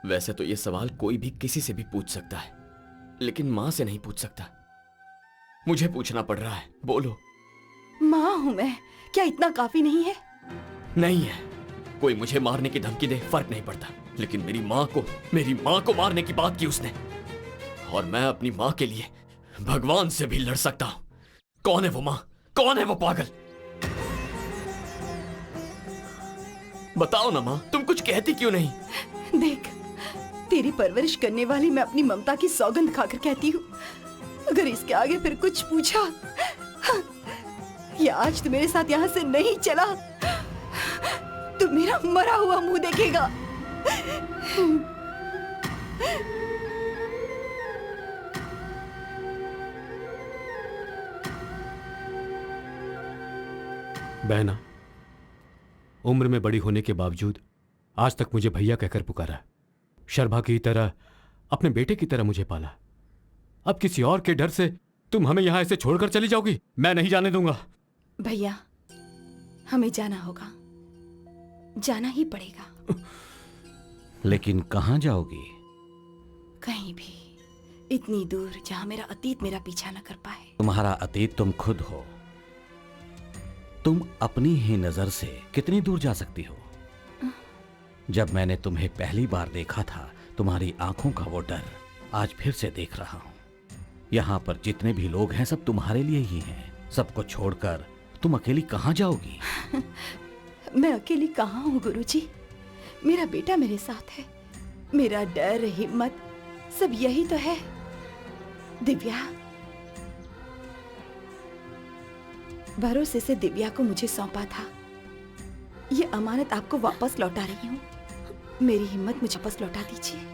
Speaker 1: वैसे तो ये सवाल कोई भी किसी से भी पूछ सकता है, लेकिन माँ से नहीं पूछ सकता। मुझे पूछना पड़ रहा है, बोलो।
Speaker 8: माँ हूं मैं, क्या इतना काफी नहीं है?
Speaker 1: नहीं है। कोई मुझे मारने की धमकी दे फर्क नहीं पड़ता, लेकिन मेरी माँ को मारने की बात की उसने, और मैं अपनी माँ के लिए भगवान से भी लड़ सकता हूं। कौन है वो माँ? कौन है वो पागल? बताओ ना माँ, तुम कुछ कहती क्यों नहीं?
Speaker 8: देख, तेरी परवरिश करने वाली मैं अपनी ममता की सौगंध खाकर कहती हूँ, अगर इसके आगे फिर कुछ पूछा या आज तो मेरे साथ यहाँ से नहीं चला तो मेरा मरा हुआ मुंह देखेगा।
Speaker 6: बहना, उम्र में बड़ी होने के बावजूद आज तक मुझे भैया कहकर पुकारा। शर्भा की तरह, अपने बेटे की तरह मुझे पाला। अब किसी और के डर से तुम हमें यहां ऐसे छोड़कर चली जाओगी? मैं नहीं जाने दूंगा।
Speaker 8: भैया, हमें जाना होगा, जाना ही पड़ेगा।
Speaker 3: लेकिन कहां जाओगी?
Speaker 8: कहीं भी, इतनी दूर जहां मेरा अतीत मेरा पीछा न कर पाए।
Speaker 3: तुम्हारा अतीत तुम खुद हो। तुम अपनी ही नजर से कितनी दूर जा सकती हो? जब मैंने तुम्हें पहली बार देखा था, तुम्हारी आंखों का वो डर आज फिर से देख रहा हूं। यहां पर जितने भी लोग हैं सब तुम्हारे लिए ही हैं। सबको छोड़कर तुम अकेली कहां जाओगी?
Speaker 8: मैं अकेली कहां हूं गुरुजी? मेरा बेटा मेरे साथ है। मेरा डर, हिम्मत सब यही तो है। दिव्या, भरोसे से दिव्या को मुझे सौंपा था। ये अमानत आपको वापस लौटा रही हूँ। मेरी हिम्मत मुझे वापस लौटा दीजिए।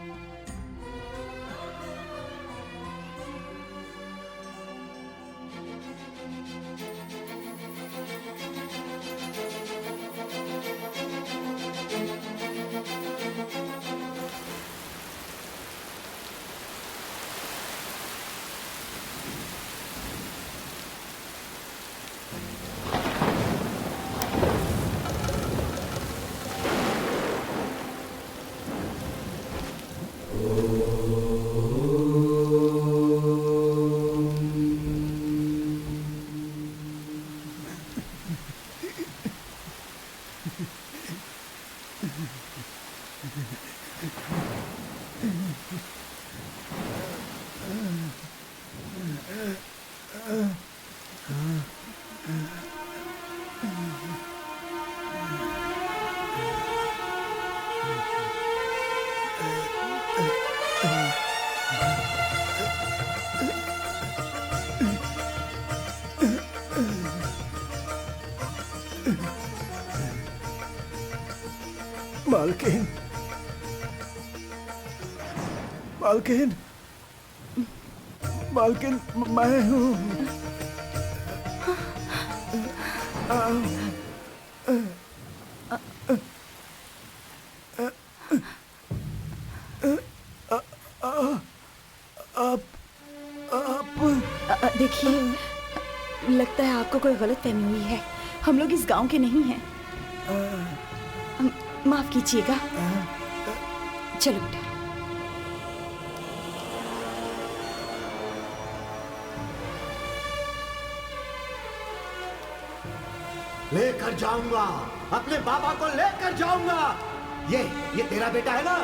Speaker 2: मालकिन, मालकिन, मालकिन, मैं हूँ।
Speaker 8: देखिए, लगता है आपको कोई गलतफहमी हुई है। हम लोग इस गांव के नहीं हैं। माफ कीजिएगा। चलो बेटा।
Speaker 7: लेकर जाऊंगा, अपने बाबा को लेकर जाऊंगा। ये तेरा बेटा है ना,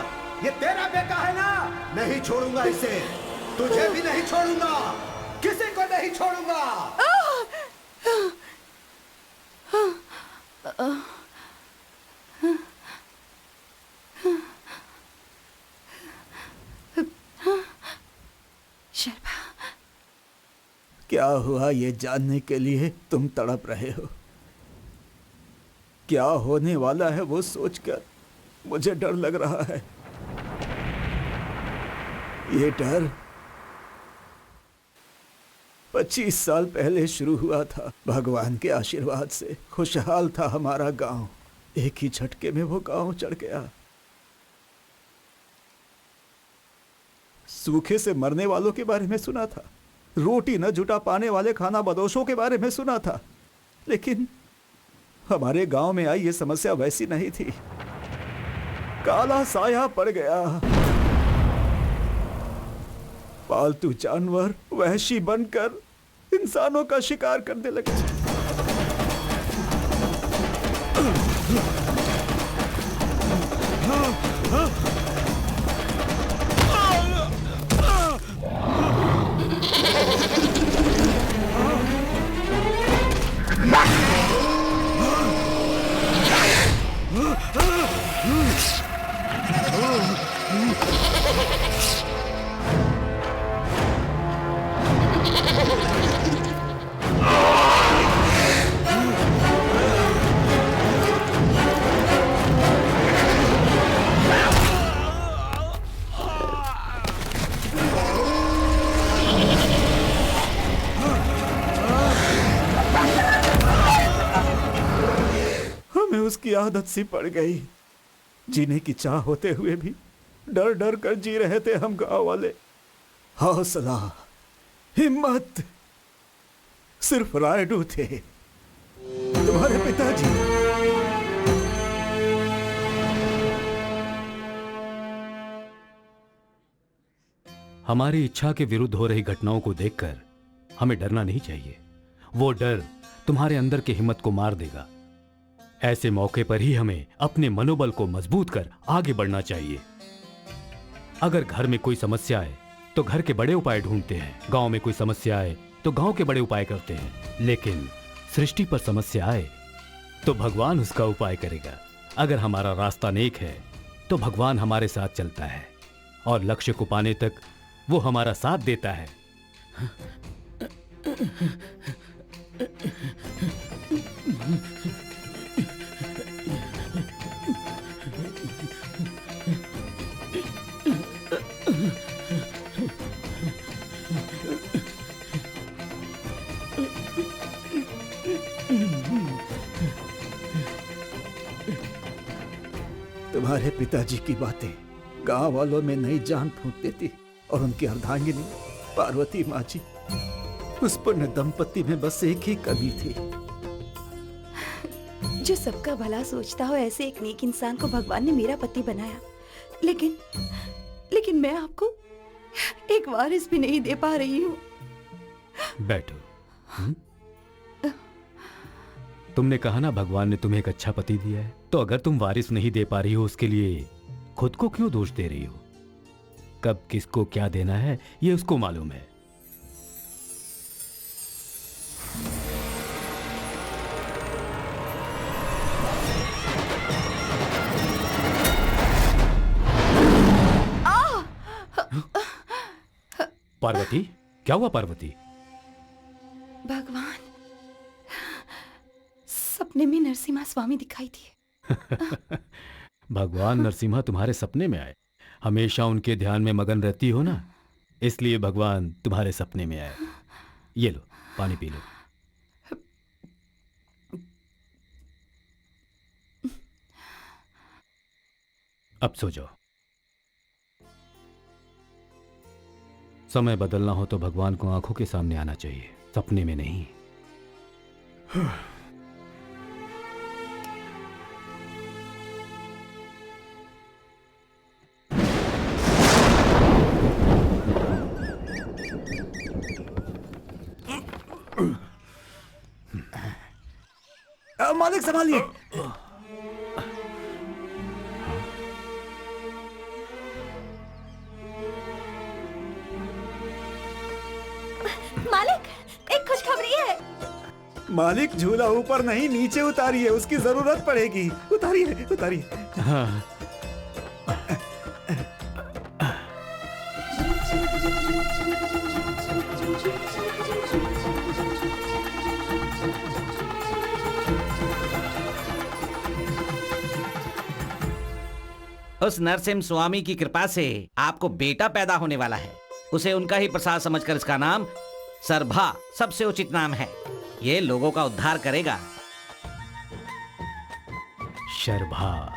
Speaker 7: ये तेरा बेटा है ना, नहीं छोड़ूंगा इसे, तुझे भी नहीं छोड़ूंगा, किसी को नहीं छोड़ूंगा।
Speaker 8: शर्मा,
Speaker 2: क्या हुआ ये जानने के लिए तुम तड़प रहे हो? क्या होने वाला है वो सोचकर मुझे डर लग रहा है। ये डर 25 साल पहले शुरू हुआ था। भगवान के आशीर्वाद से खुशहाल था हमारा गांव। एक ही झटके में वो गांव चढ़ गया। सूखे से मरने वालों के बारे में सुना था, रोटी न जुटा पाने वाले खाना बदोशों के बारे में सुना था, लेकिन हमारे गांव में आई ये समस्या वैसी नहीं थी। काला साया पड़ गया। पालतू जानवर वहशी बनकर इंसानों का शिकार करने लगे। उसकी आदत सी पड़ गई। जीने की चाह होते हुए भी डर डर कर जी रहे थे हम गांव वाले। हौसला, हिम्मत सिर्फ रायडू थे, तुम्हारे पिताजी।
Speaker 3: हमारी इच्छा के विरुद्ध हो रही घटनाओं को देखकर हमें डरना नहीं चाहिए। वो डर तुम्हारे अंदर की हिम्मत को मार देगा। ऐसे मौके पर ही हमें अपने मनोबल को मजबूत कर आगे बढ़ना चाहिए। अगर घर में कोई समस्या आए तो घर के बड़े उपाय ढूंढते हैं, गांव में कोई समस्या आए तो गांव के बड़े उपाय करते हैं, लेकिन सृष्टि पर समस्या आए तो भगवान उसका उपाय करेगा। अगर हमारा रास्ता नेक है तो भगवान हमारे साथ चलता है और लक्ष्य को पाने तक वो हमारा साथ देता है।
Speaker 2: तुम्हारे पिताजी की बातें गांव वालों में नई जान फूंक देती और उनकी अर्धांगिनी पार्वती माँ जी, उस पुण्य दंपति में बस एक ही कमी थी।
Speaker 8: जो सबका भला सोचता हो, ऐसे एक नेक इंसान को भगवान ने मेरा पति बनाया, लेकिन मैं आपको एक वारिस भी नहीं दे पा रही हूँ।
Speaker 3: बैठो। तुमने कहा ना भगवान ने तुम्हें एक अच्छा पति दिया है, तो अगर तुम वारिस नहीं दे पा रही हो उसके लिए खुद को क्यों दोष दे रही हो? कब किसको क्या देना है ये उसको मालूम है। पार्वती, क्या हुआ पार्वती?
Speaker 8: भगवान, सपने में नरसिम्हा स्वामी दिखाई दिए।
Speaker 3: भगवान नरसिम्हा तुम्हारे सपने में आए? हमेशा उनके ध्यान में मगन रहती हो ना, इसलिए भगवान तुम्हारे सपने में आए। ये लो पानी पी लो। अब सो जाओ। समय बदलना हो तो भगवान को आंखों के सामने आना चाहिए, सपने में नहीं।
Speaker 2: मालिक संभालिए।
Speaker 10: मालिक, एक खुशखबरी है।
Speaker 2: मालिक झूला ऊपर नहीं नीचे उतारिए, उसकी जरूरत पड़ेगी। उतारिए उतारिए।
Speaker 6: हाँ।
Speaker 3: उस नरसिम्हा स्वामी की कृपा से आपको बेटा पैदा होने वाला है। उसे उनका ही प्रसाद समझकर इसका नाम सरभा सबसे उचित नाम है। ये लोगों का उद्धार करेगा।
Speaker 6: शर्भा।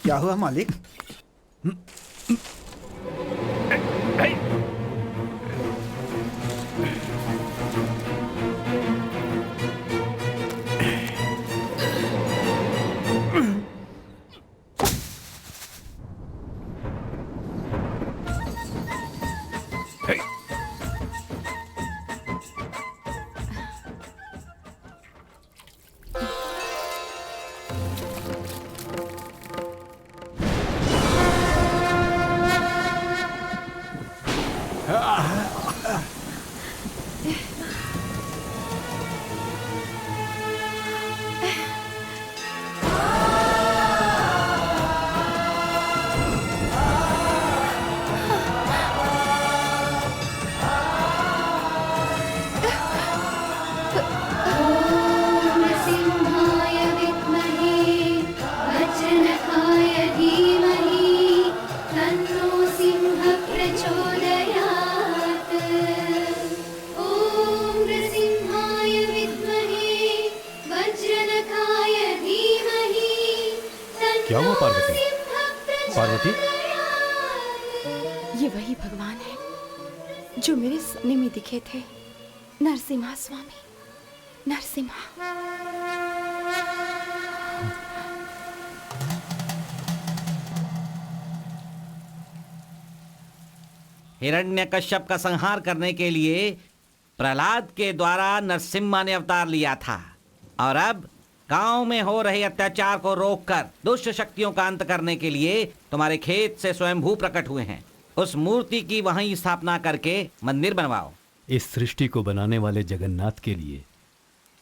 Speaker 2: क्या हुआ मालिक? क्या हुआ पार्वती? पार्वती,
Speaker 8: ये वही भगवान है जो मेरे सपने में दिखे थे। नरसिम्हा स्वामी, नरसिम्हा।
Speaker 3: हिरण्यकश्यप का संहार करने के लिए प्रहलाद के द्वारा नरसिम्हा ने अवतार लिया था, और अब गांव में हो रहे अत्याचार को रोककर दुष्ट शक्तियों का अंत करने के लिए तुम्हारे खेत से स्वयंभू प्रकट हुए हैं। उस मूर्ति की वहीं स्थापना करके मंदिर बनवाओ।
Speaker 6: इस सृष्टि को बनाने वाले जगन्नाथ के लिए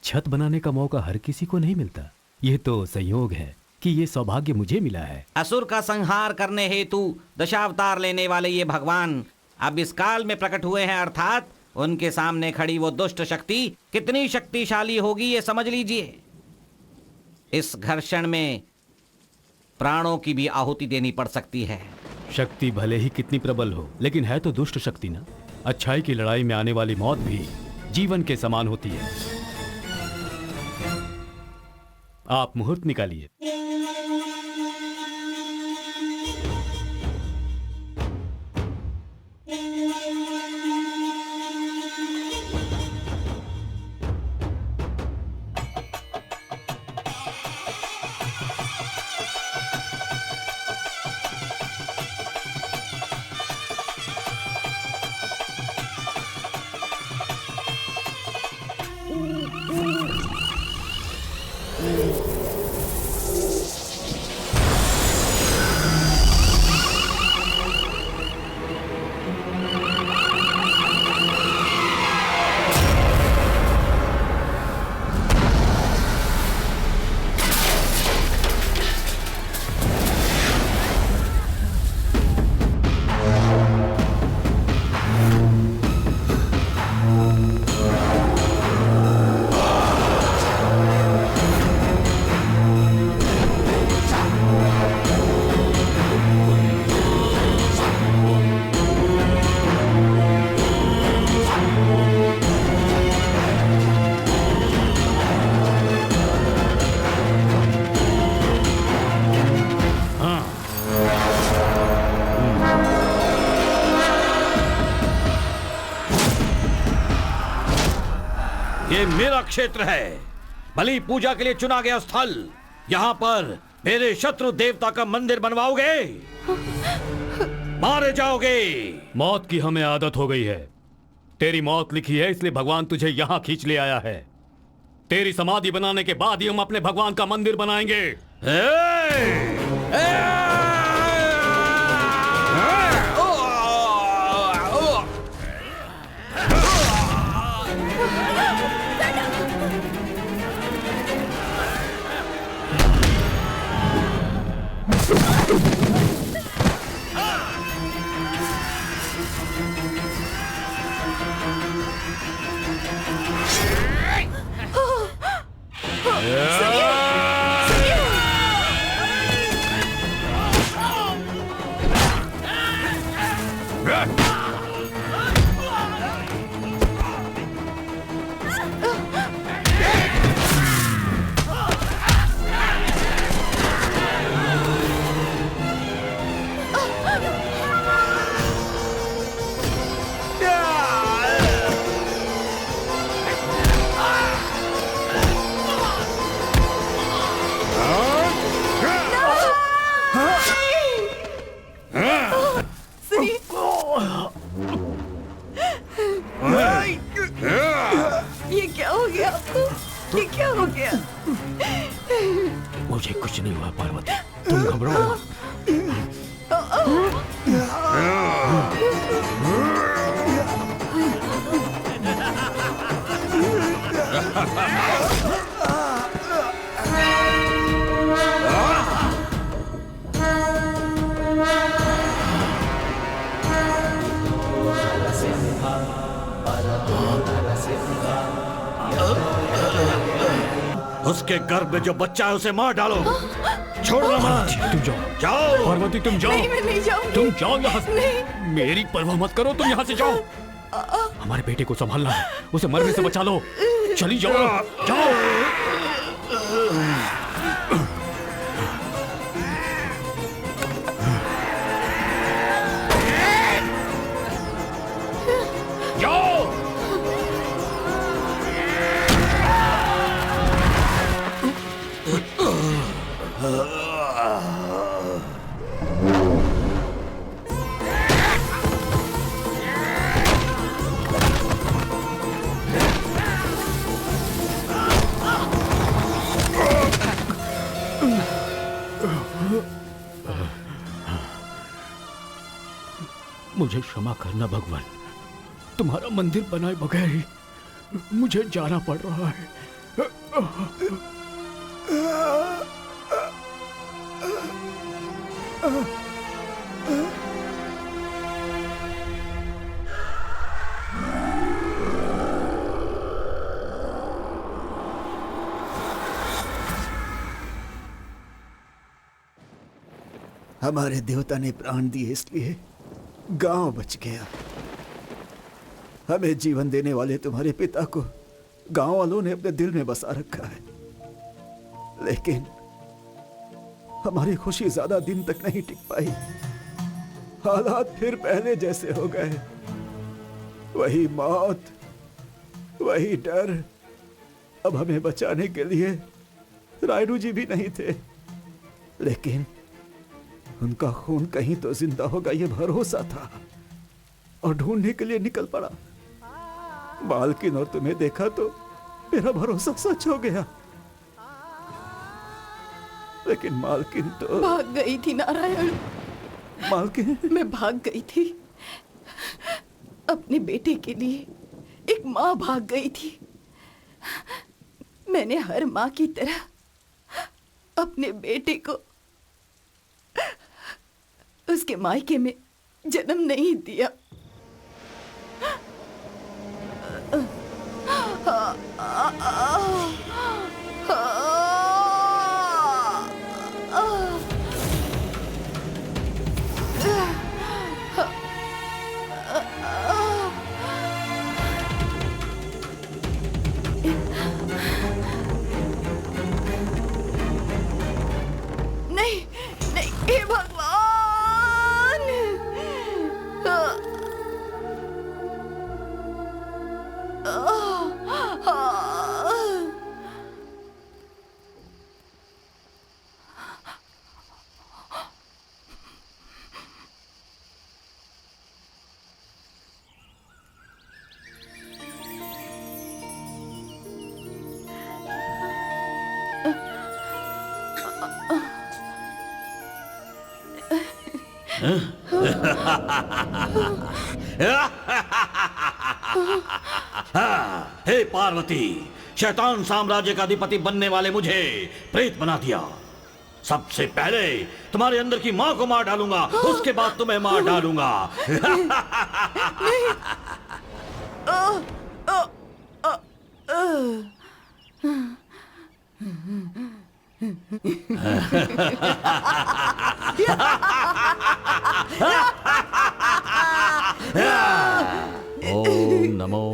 Speaker 6: छत बनाने का मौका हर किसी को नहीं मिलता। यह तो संयोग है कि ये सौभाग्य मुझे मिला है।
Speaker 3: असुर का संहार करने हेतु दशावतार लेने वाले ये भगवान अब इस काल में प्रकट हुए हैं, अर्थात उनके सामने खड़ी वो दुष्ट शक्ति कितनी शक्तिशाली होगी ये समझ लीजिए। इस घर्षण में प्राणों की भी आहुति देनी पड़ सकती है।
Speaker 6: शक्ति भले ही कितनी प्रबल हो, लेकिन है तो दुष्ट शक्ति ना। अच्छाई की लड़ाई में आने वाली मौत भी जीवन के समान होती है। आप मुहूर्त निकालिए।
Speaker 3: ये मेरा क्षेत्र है, बलि पूजा के लिए चुना गया स्थल। यहाँ पर मेरे शत्रु देवता का मंदिर बनवाओगे, मारे जाओगे।
Speaker 6: मौत की हमें आदत हो गई है। तेरी मौत लिखी है, इसलिए भगवान तुझे यहाँ खींच ले आया है। तेरी समाधि बनाने के बाद ही हम अपने भगवान का मंदिर बनाएंगे।
Speaker 8: ये क्या हो गया आपको? ये क्या हो गया?
Speaker 6: मुझे कुछ नहीं हुआ पार्वती, तुम घबराओ मत।
Speaker 3: उसके गर्भ में जो बच्चा है उसे मार डालो। छोड़ना मत।
Speaker 6: तुम जाओ,
Speaker 3: जाओ
Speaker 6: पार्वती तुम जाओ।
Speaker 8: नहीं, मैं नहीं जाऊंगी।
Speaker 6: तुम जाओ यहाँ से। मेरी परवाह मत करो, तुम यहाँ से जाओ। हमारे बेटे को संभालना है, उसे मरने से बचा लो। चली जाओ, जाओ। मुझे क्षमा करना भगवान, तुम्हारा मंदिर बनाए बगैर ही मुझे जाना पड़ रहा है।
Speaker 2: हमारे देवता ने प्राण दिए, इसलिए गांव बच गया। हमें जीवन देने वाले तुम्हारे पिता को गांव वालों ने अपने दिल में बसा रखा है, लेकिन हमारी खुशी ज्यादा दिन तक नहीं टिक पाई। हालात फिर पहले जैसे हो गए। वही मौत, वही डर। अब हमें बचाने के लिए रायडू जी भी नहीं थे, लेकिन उनका खून कहीं तो जिंदा होगा ये भरोसा था, और ढूंढने के लिए निकल पड़ा। मालकिन और तुम्हें देखा तो मेरा भरोसा सच हो गया, लेकिन मालकिन तो
Speaker 8: भाग गई थी नारायण।
Speaker 2: मालकिन,
Speaker 8: मैं भाग गई थी अपने बेटे के लिए। एक माँ भाग गई थी। मैंने हर माँ की तरह अपने बेटे को उसके मायके में जन्म नहीं दिया। नहीं नहीं, हे भगवान।
Speaker 3: हे पार्वती, शैतान साम्राज्य का अधिपति बनने वाले मुझे प्रेत बना दिया। सबसे पहले तुम्हारे अंदर की मां को मार डालूंगा, उसके बाद तुम्हें मार डालूंगा।
Speaker 1: ओम नमो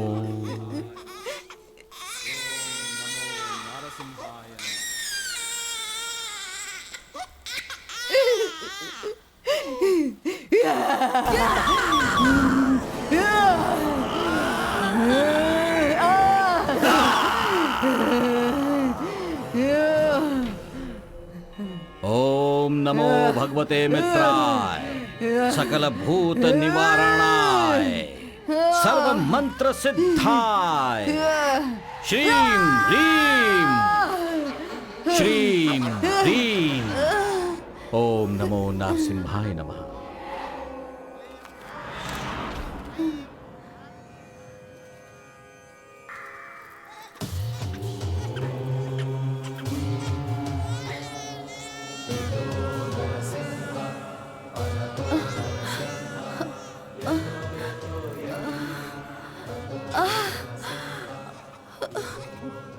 Speaker 1: ओम नमो भगवते मित्राय, सकल भूत निवारणाय, सर्व मंत्र सिद्धाय, श्रीम ह्रीम श्रीम ह्रीम। ओम नमो नरसिंहाय नमः।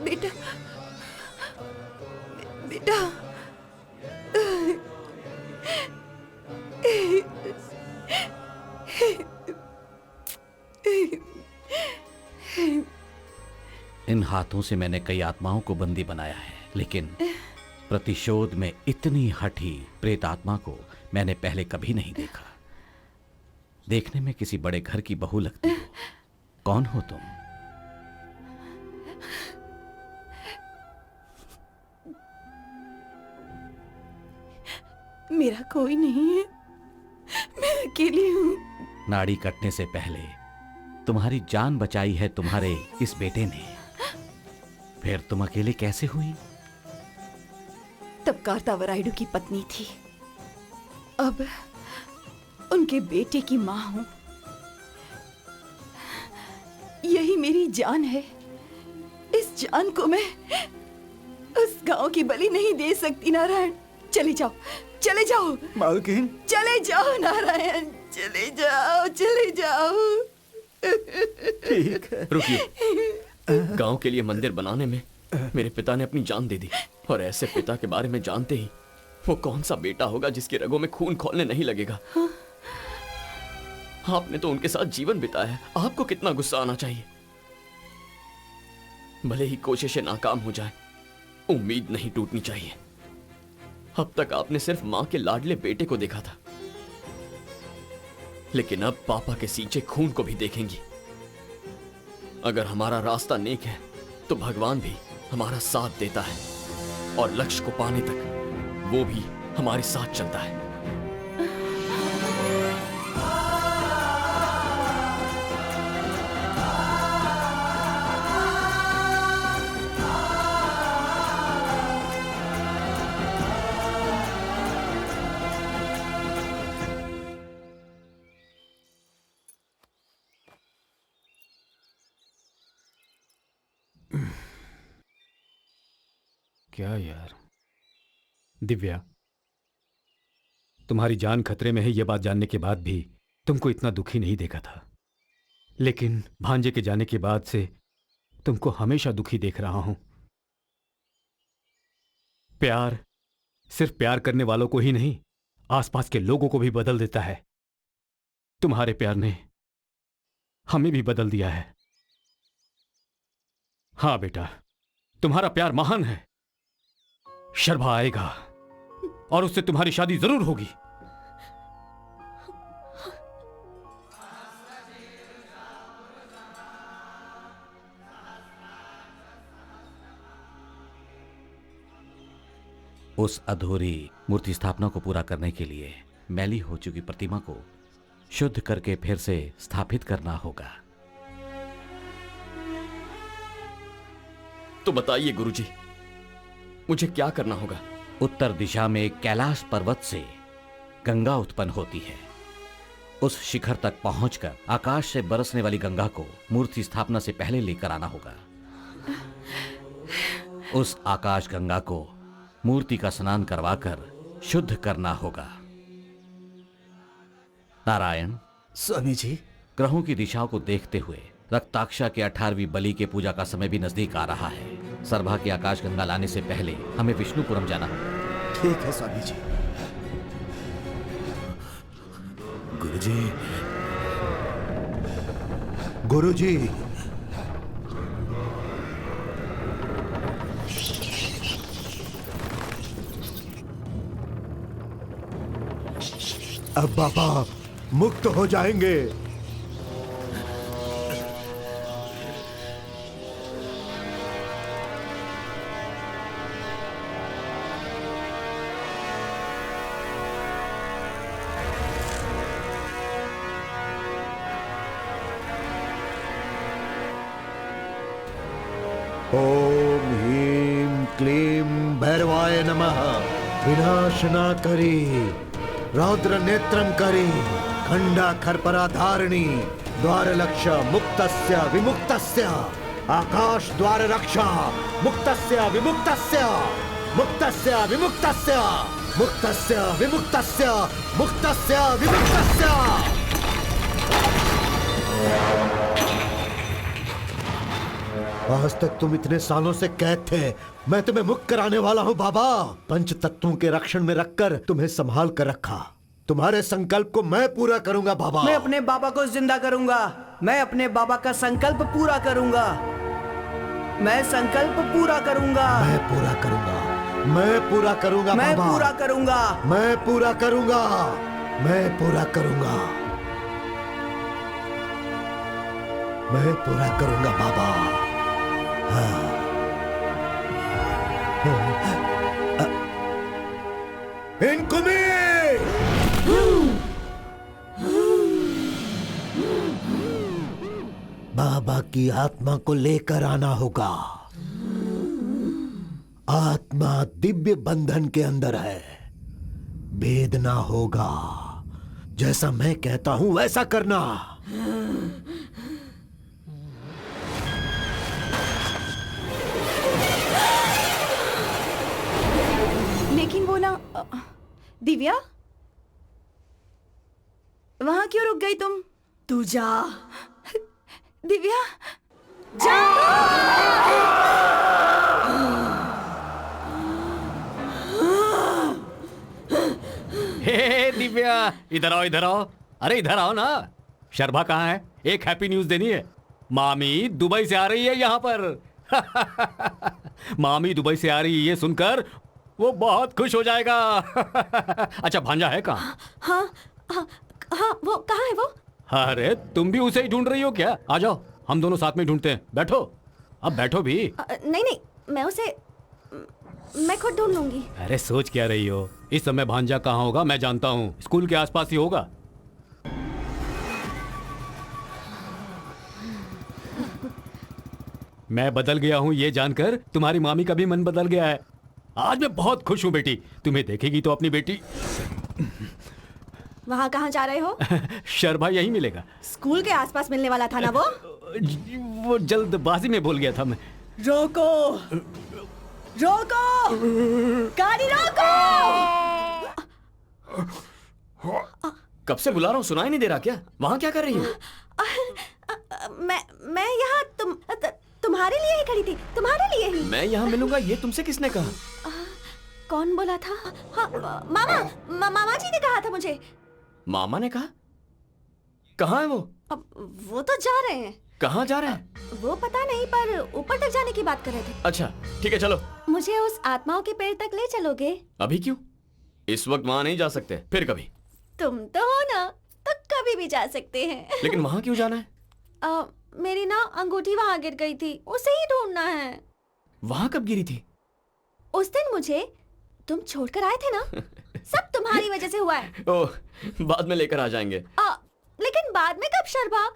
Speaker 8: बेटा, बेटा,
Speaker 3: इन हाथों से मैंने कई आत्माओं को बंदी बनाया है, लेकिन प्रतिशोध में इतनी हठी प्रेतात्मा को मैंने पहले कभी नहीं देखा। देखने में किसी बड़े घर की बहू लगती हो। कौन हो तुम?
Speaker 8: मेरा कोई नहीं है, मैं अकेली हूँ।
Speaker 3: नाड़ी कटने से पहले तुम्हारी जान बचाई है तुम्हारे इस बेटे ने, फिर तुम अकेले कैसे हुई?
Speaker 8: तब कार्तावरायडु की पत्नी थी, अब उनके बेटे की माँ हूँ। यही मेरी जान है। इस जान को मैं उस गांव की बलि नहीं दे सकती। नारायण, चले जाओ, चले जाओ।
Speaker 2: मालकिन,
Speaker 8: चले जाओ नारायण, चले जाओ, चले जाओ।
Speaker 2: ठीक है।
Speaker 1: रुकिए। गांव के लिए मंदिर बनाने में मेरे पिता ने अपनी जान दे दी, और ऐसे पिता के बारे में जानते ही वो कौन सा बेटा होगा जिसकी रगों में खून खौलने नहीं लगेगा। आपने तो उनके साथ जीवन बिताया है, आपको कितना गुस्सा आना चाहिए। भले ही कोशिशें नाकाम हो जाए, उम्मीद नहीं टूटनी चाहिए। अब तक आपने सिर्फ मां के लाडले बेटे को देखा था, लेकिन अब पापा के सींचे खून को भी देखेंगी। अगर हमारा रास्ता नेक है तो भगवान भी हमारा साथ देता है, और लक्ष्य को पाने तक वो भी हमारे साथ चलता है।
Speaker 6: क्या यार दिव्या, तुम्हारी जान खतरे में है यह बात जानने के बाद भी तुमको इतना दुखी नहीं देखा था, लेकिन भांजे के जाने के बाद से तुमको हमेशा दुखी देख रहा हूं। प्यार सिर्फ प्यार करने वालों को ही नहीं, आसपास के लोगों को भी बदल देता है। तुम्हारे प्यार ने हमें भी बदल दिया है। हां बेटा, तुम्हारा प्यार महान है। शर्भा आएगा और उससे तुम्हारी शादी जरूर होगी।
Speaker 3: उस अधूरी मूर्ति स्थापना को पूरा करने के लिए मैली हो चुकी प्रतिमा को शुद्ध करके फिर से स्थापित करना होगा।
Speaker 1: तो बताइए गुरुजी, मुझे क्या करना होगा?
Speaker 3: उत्तर दिशा में कैलाश पर्वत से गंगा उत्पन्न होती है। उस शिखर तक पहुंचकर आकाश से बरसने वाली गंगा को मूर्ति स्थापना से पहले लेकर आना होगा। उस आकाश गंगा को मूर्ति का स्नान करवाकर शुद्ध करना होगा। नारायण,
Speaker 2: स्वामी जी,
Speaker 3: ग्रहों की दिशाओं को देखते हुए रक्ताक्षा के 18वीं बलि के पूजा का समय भी नजदीक आ रहा है। सरभा की आकाश गंगा लाने से पहले हमें विष्णुपुरम जाना होगा।
Speaker 2: ठीक है स्वामी जी। गुरुजी, गुरुजी, अब बाबा मुक्त हो जाएंगे। ओम ह्रीं क्लीं भैरवाय नमः। विनाशना करी, रौद्र नेत्रम करी, खंडा खरपरा धारिणी, द्वार लक्ष मुक्तस्य विमुक्तस्य, आकाश द्वार रक्षा मुक्तस्य विमुक्तस्य, मुक्तस्य विमुक्तस्य, मुक्तस्य विमुक्तस्य, मुक्तस्य विमुक्तस्य। आज तक तुम इतने सालों से कैद थे, मैं तुम्हें मुक्त कराने वाला हूँ बाबा। पंच तत्वों के रक्षण में रखकर तुम्हें संभाल कर रखा। तुम्हारे संकल्प को मैं पूरा करूंगा बाबा।
Speaker 4: मैं अपने बाबा को जिंदा करूंगा। मैं अपने बाबा का संकल्प पूरा करूंगा। मैं संकल्प पूरा करूंगा।
Speaker 2: मैं पूरा करूंगा। मैं पूरा करूंगा
Speaker 4: मैं
Speaker 2: बाबा।
Speaker 4: पूरा करूंगा।
Speaker 2: मैं पूरा करूंगा। मैं पूरा करूंगा। मैं पूरा करूंगा बाबा। इनको बाबा की आत्मा को लेकर आना होगा। आत्मा दिव्य बंधन के अंदर है, भेदना होगा। जैसा मैं कहता हूं वैसा करना।
Speaker 8: लेकिन वो ना, दिव्या, वहां क्यों रुक गई तुम? तू जा दिव्या, जा।
Speaker 9: हे दिव्या, इधर आओ, इधर आओ। अरे इधर आओ ना। शर्मा कहाँ है? एक हैप्पी न्यूज देनी है। मामी दुबई से आ रही है यहाँ पर। मामी दुबई से आ रही है, ये सुनकर वो बहुत खुश हो जाएगा। अच्छा, भांजा है कहाँ?
Speaker 10: हाँ हाँ हाँ, वो कहाँ है वो?
Speaker 9: अरे तुम भी उसे ही ढूंढ रही हो क्या? आ जाओ, हम दोनों साथ में ढूंढते हैं। बैठो, अब बैठो भी।
Speaker 10: नहीं नहीं, मैं खुद ढूंढ लूंगी।
Speaker 9: अरे सोच क्या रही हो? इस समय भांजा कहाँ होगा मैं जानता हूँ। स्कूल के आसपास ही होगा। मैं बदल गया हूँ ये जानकर तुम्हारी मामी का भी मन बदल गया है। आज मैं बहुत खुश हूँ बेटी। तुम्हें देखेगी तो अपनी बेटी।
Speaker 10: वहाँ कहाँ जा रहे हो?
Speaker 9: शर्मा यही मिलेगा।
Speaker 10: स्कूल के आसपास मिलने वाला था ना वो?
Speaker 9: वो जल्दबाजी में बोल गया था मैं।
Speaker 8: रोको, रोको, गाड़ी रोको।
Speaker 1: कब से बुला रहा हूँ, सुनाई नहीं दे रहा क्या? वहाँ क्या कर रही हो?
Speaker 10: मैं यहाँ तुम्हारे लिए ही खड़ी थी, तुम्हारे लिए ही।
Speaker 1: मैं यहाँ मिलूंगा ये तुमसे किसने कहा?
Speaker 10: कौन बोला था? हाँ, मामा जी ने कहा था मुझे।
Speaker 1: मामा ने कहा? कहाँ है वो?
Speaker 10: अब वो तो जा रहे हैं।
Speaker 1: कहाँ जा रहे हैं?
Speaker 10: वो पता नहीं, पर ऊपर तक जाने की बात कर रहे थे।
Speaker 1: अच्छा ठीक है, चलो।
Speaker 10: मुझे उस आत्माओं के पेड़ तक ले चलोगे?
Speaker 1: अभी क्यों? इस वक्त वहाँ नहीं जा सकते, फिर कभी।
Speaker 10: तुम तो हो ना, तो कभी भी जा सकते हैं।
Speaker 1: लेकिन वहाँ क्यों जाना है?
Speaker 10: मेरी ना अंगूठी वहाँ गिर गई थी, उसे ही ढूंढना है।
Speaker 1: वहाँ कब गिरी थी?
Speaker 10: उस दिन मुझे तुम छोड़कर आए थे ना। सब तुम्हारी वजह से हुआ है।
Speaker 1: ओह, बाद में लेकर आ जाएंगे।
Speaker 10: लेकिन बाद में कब शर्मा?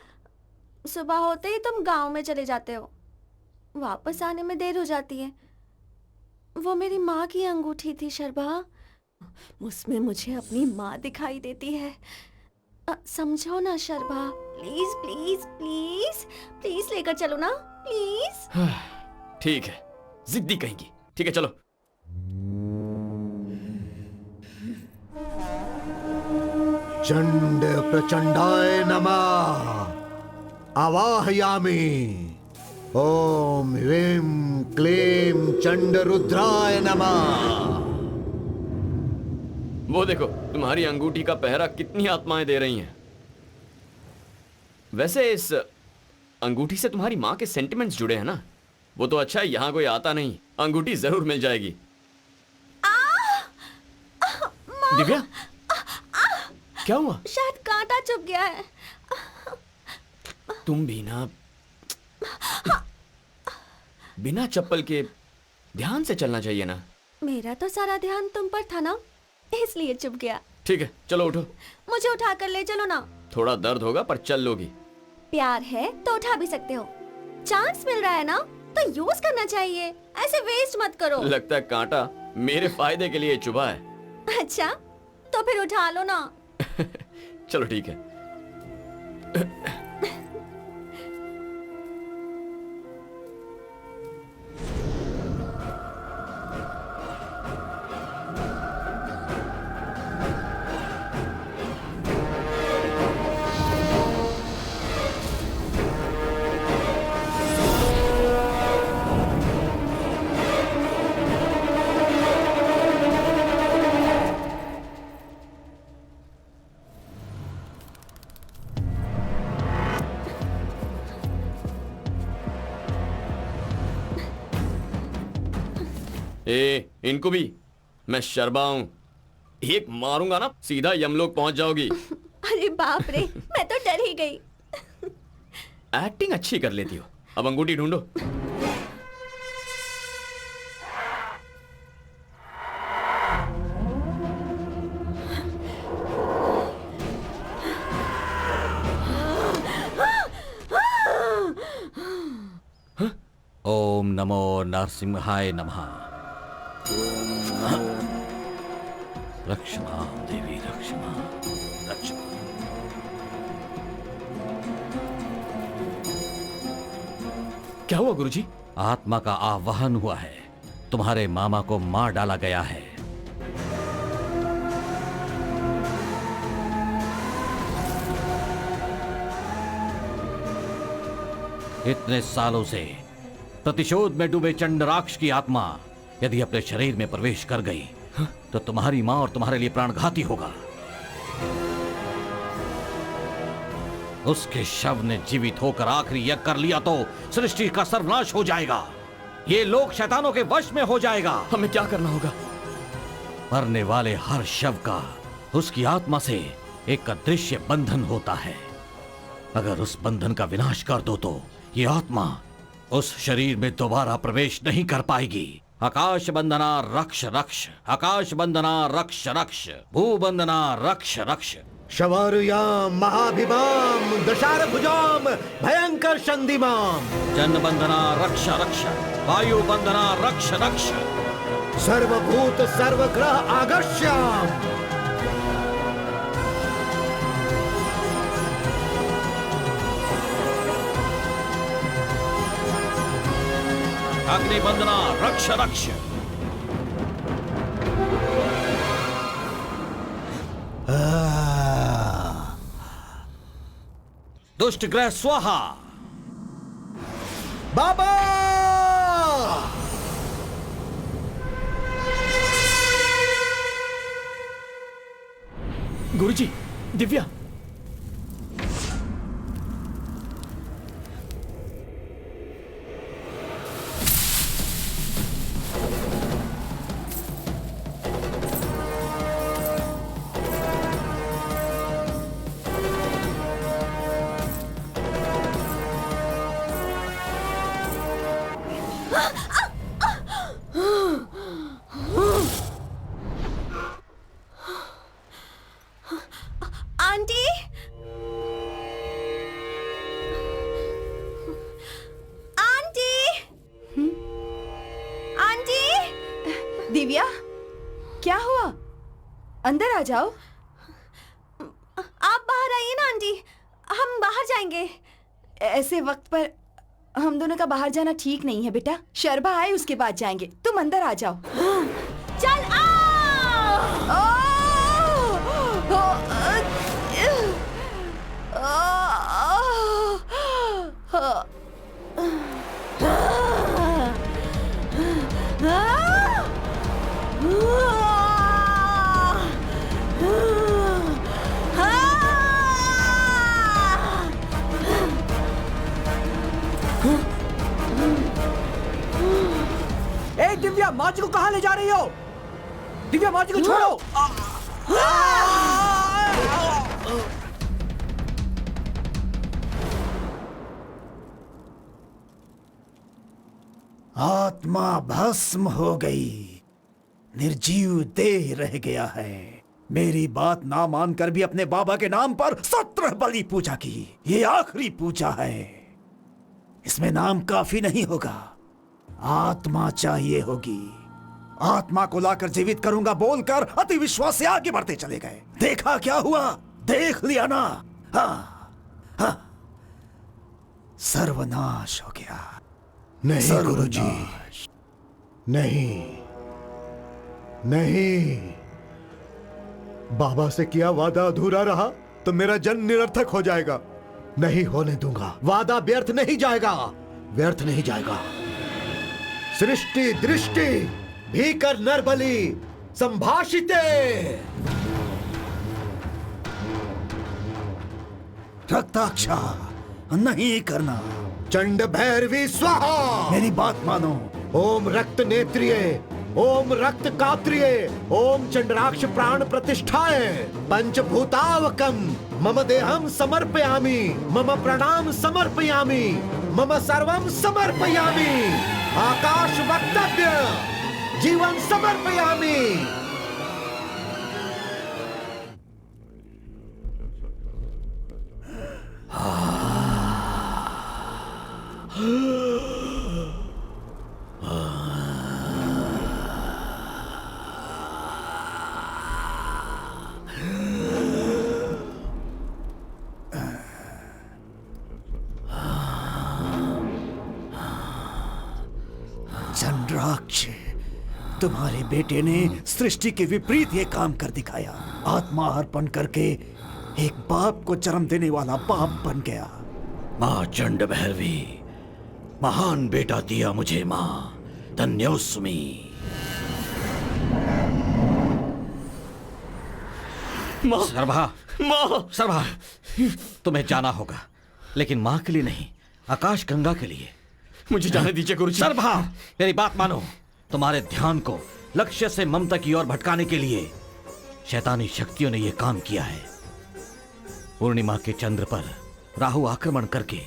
Speaker 10: सुबह होते ही तुम गांव में चले जाते हो, वापस आने में देर हो जाती है। वो मेरी माँ की अंगूठी थी शर्मा, उसमें मुझे अपनी माँ दिखाई देती है। समझो ना शर्बा, प्लीज प्लीज प्लीज प्लीज लेकर चलो ना, प्लीज।
Speaker 1: ठीक है, जिद्दी कहेंगी। ठीक है चलो।
Speaker 12: चंड प्रचंडाय नमः। आवाहयामि। ओम ह्रीं क्लीं चंड रुद्राय नमः।
Speaker 1: वो देखो, तुम्हारी अंगूठी का पहरा कितनी आत्माएं दे रही हैं। वैसे इस अंगूठी से तुम्हारी माँ के सेंटिमेंट्स जुड़े हैं ना। वो तो अच्छा है यहाँ कोई आता नहीं, अंगूठी जरूर मिल जाएगी। दिव्या, क्या हुआ?
Speaker 10: शायद कांटा चुभ गया है।
Speaker 1: तुम भी ना बिना चप्पल के ध्यान से चलना चाहिए ना।
Speaker 10: मेरा तो सारा ध्यान तुम पर था ना, इसलिए चुभ गया।
Speaker 1: ठीक है चलो उठो।
Speaker 10: मुझे उठा कर ले चलो ना।
Speaker 1: थोड़ा दर्द होगा पर चल लोगी।
Speaker 10: प्यार है तो उठा भी सकते हो। चांस मिल रहा है ना तो यूज करना चाहिए, ऐसे वेस्ट मत करो।
Speaker 1: लगता है कांटा मेरे फायदे के लिए चुभा है।
Speaker 10: अच्छा तो फिर उठा लो ना।
Speaker 1: चलो ठीक है। इनको भी मैं शर्बा हूं, एक मारूंगा ना सीधा यमलोक पहुंच जाओगी।
Speaker 10: अरे बाप रे, मैं तो डर ही गई।
Speaker 1: एक्टिंग अच्छी कर लेती हो। अब अंगूठी ढूंढो।
Speaker 3: ओम नमो नरसिंहाय नमः। रक्षमा देवी रक्षमा रक्षमा।
Speaker 1: क्या हुआ गुरुजी?
Speaker 3: आत्मा का आवाहन हुआ है। तुम्हारे मामा को मार डाला गया है। इतने सालों से प्रतिशोध में डूबे चंडराक्ष की आत्मा यदि अपने शरीर में प्रवेश कर गई तो तुम्हारी मां और तुम्हारे लिए प्राणघाती होगा। उसके शव ने जीवित होकर आखिरी यज्ञ कर लिया तो सृष्टि का सर्वनाश हो जाएगा। ये लोक शैतानों के वश में हो जाएगा।
Speaker 1: हमें क्या करना होगा?
Speaker 3: मरने वाले हर शव का उसकी आत्मा से एक अदृश्य बंधन होता है। अगर उस बंधन का विनाश कर दो तो ये आत्मा उस शरीर में दोबारा प्रवेश नहीं कर पाएगी। आकाश बंधना रक्ष रक्ष, आकाश बंधना रक्ष रक्ष, भूबंधना रक्ष रक्ष।
Speaker 12: शवारुयाम महाभिमाम दशारभुजाम भयंकर संधिमाम।
Speaker 3: जन बंधना रक्ष रक्ष, वायु बंधना रक्ष रक्ष।
Speaker 12: सर्वभूत सर्वग्रह आगस्याम।
Speaker 3: अग्नि बंधना रक्ष रक्ष। दुष्ट ग्रह स्वाहा।
Speaker 12: बाबा
Speaker 1: गुरुजी, Divya.
Speaker 10: Aunty, aunty, aunty.
Speaker 8: Divya, क्या हुआ? अंदर आ जाओ।
Speaker 10: आप बाहर आइए ना आंटी, हम बाहर जाएंगे।
Speaker 8: ऐसे वक्त पर हम दोनों का बाहर जाना ठीक नहीं है बेटा। शर्बा आए उसके बाद जाएंगे, तुम अंदर आ जाओ।
Speaker 10: चल आ!
Speaker 4: ए दिव्या, माची को कहाँ ले जा रही हो? दिव्या, माची को छोड़ो।
Speaker 2: आत्मा भस्म हो गई, निर्जीव देह रह गया है। मेरी बात ना मानकर भी अपने बाबा के नाम पर 17 बलि पूजा की। ये आखिरी पूजा है, इसमें नाम काफी नहीं होगा, आत्मा चाहिए होगी। आत्मा को लाकर जीवित करूंगा बोलकर अति विश्वास से आगे बढ़ते चले गए। देखा क्या हुआ, देख लिया ना। हाँ, हाँ, सर्वनाश हो गया।
Speaker 12: नहीं गुरुजी, नहीं नहीं, बाबा से किया वादा अधूरा रहा तो मेरा जन्म निरर्थक हो जाएगा। नहीं होने दूंगा, वादा व्यर्थ नहीं जाएगा, व्यर्थ नहीं जाएगा। सृष्टि दृष्टि भीकर नरबली संभाषिते।
Speaker 2: रक्ताक्षा नहीं करना।
Speaker 12: चंड भैरवी स्वाहा।
Speaker 2: मेरी बात मानो।
Speaker 12: ओम रक्त नेत्रिये, ओम रक्त कात्रिये, ओम चंद्राक्ष प्राण प्रतिष्ठाय, पंचभूतावकम मम देहम समर्पयामि, मम प्रणाम समर्पयामि, मम सर्वम समर्पयामि, आकाश वक्तव्य जीवन समर्पयामि।
Speaker 2: चंद्राक्ष, तुम्हारे बेटे ने सृष्टि के विपरीत ये काम कर दिखाया। आत्मा अर्पण करके एक बाप को जन्म देने वाला बाप बन गया।
Speaker 3: माँ चंड भैरवी, महान बेटा दिया मुझे माँ, धन्योस्मि।
Speaker 1: माँ,
Speaker 3: सर्वा,
Speaker 1: माँ,
Speaker 3: सर्वा, तुम्हें जाना होगा, लेकिन माँ के लिए नहीं, आकाश गंगा के लिए।
Speaker 1: मुझे जाने दीजिए गुरुजी।
Speaker 3: सर्वा, मेरी बात मानो। तुम्हारे ध्यान को लक्ष्य से ममता की ओर भटकाने के लिए शैतानी शक्तियों ने यह काम किया है। पूर्णिमा के चंद्र पर राहु आक्रमण करके